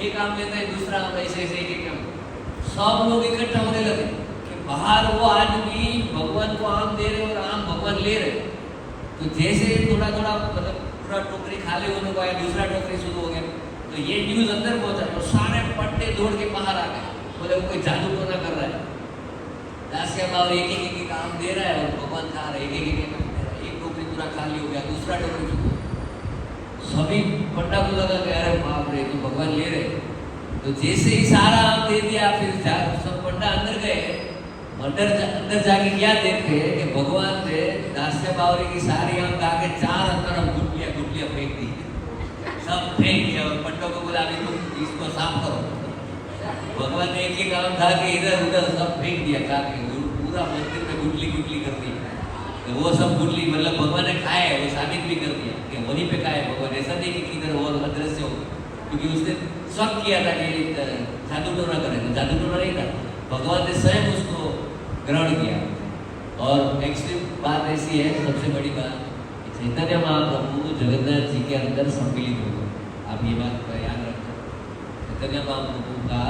एक आम लेता है दूसरा आम, ऐसे ऐसे एक आम। सब लोग इकट्ठा होने लगे कि बाहर वो आदमी भगवान को आम दे रहे और आम भगवान ले रहे। तो जैसे थोड़ा थोड़ा मतलब पूरा टोकरी खाली होने को आया, दूसरा टोकरी शुरू हो गया। तो ये न्यूज़ अंदर पहुंचा तो सारे पट्टे दौड़ के बाहर आ गए, बोले वो कोई जादू टोना कर रहा है। दासिया बाबू एक एक आम दे रहा है और भगवान खा रहे, एक एक आम दे रहा है। एक टोकरी पूरा खाली हो गया, दूसरा टोकरी शुरू। सभी पंडा को लगा कि अरे बाप रे तो भगवान ले रहे। तो जैसे ही सारा आम दे दिया, फिर सब पंडा अंदर गए, अंदर जाके क्या देखे कि भगवान ने दासिया बावरी की सारी आम खा के चारों तरफ गुटलियां गुटलियां फेंक दी, सब फेंक दिया। और पंडों को बोला अभी तुम इसको साफ करो। भगवान ने एक एक आम खा के इधर उधर सब फेंक दिया, खा के पूरा मंदिर में गुटली गुटली कर दी। तो वो सब गुटली मतलब भगवान ने खाए, वो साबित भी कर दिया कि वहीं पे खाए भगवान, ऐसा नहीं कि किधर वो अदृश्य हो, क्योंकि उसने शक किया था कि जादू टोना करे, तो जादू टोना नहीं था, भगवान ने स्वयं उसको ग्रहण किया। और एक्चुअली बात ऐसी है, सबसे बड़ी बात, चैतन्य महाप्रभु जगन्नाथ जी के अंदर सम्मिलित हो गए। आप ये बात याद रखना, चैतन्य महाप्रभु का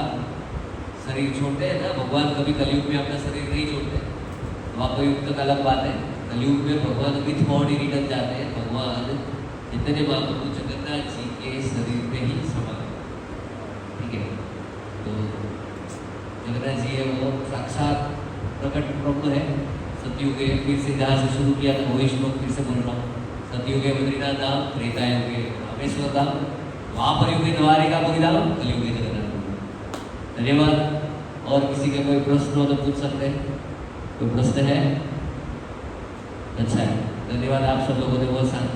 शरीर छोड़ते हैं ना, भगवान कभी कलयुग में अपना शरीर नहीं छोड़ते, द्वापर तक अलग बात है। कलयुग में भगवान विथ बॉडी रिटर्न जाते हैं, भगवान चैतन्य महाप्रभु जगन्नाथ जी के शरीर में ही समा, ठीक है। तो जगन्नाथ जी है वो साक्षात प्रकट प्रभु है। सतयुग है, फिर से जहाँ से शुरू किया था वही श्लोक फिर से बोल रहा हूँ। सतयुग है बद्रीनाथ धाम, त्रेता युग है रामेश्वर धाम, द्वापर युग है द्वारिकापुरी धाम, कलयुग है जगन्नाथ। धन्यवाद। और किसी का कोई प्रश्न हो तो पूछ सकते हैं, कोई प्रश्न है? अच्छा है, धन्यवाद। आप सब लोगों ने बहुत शांति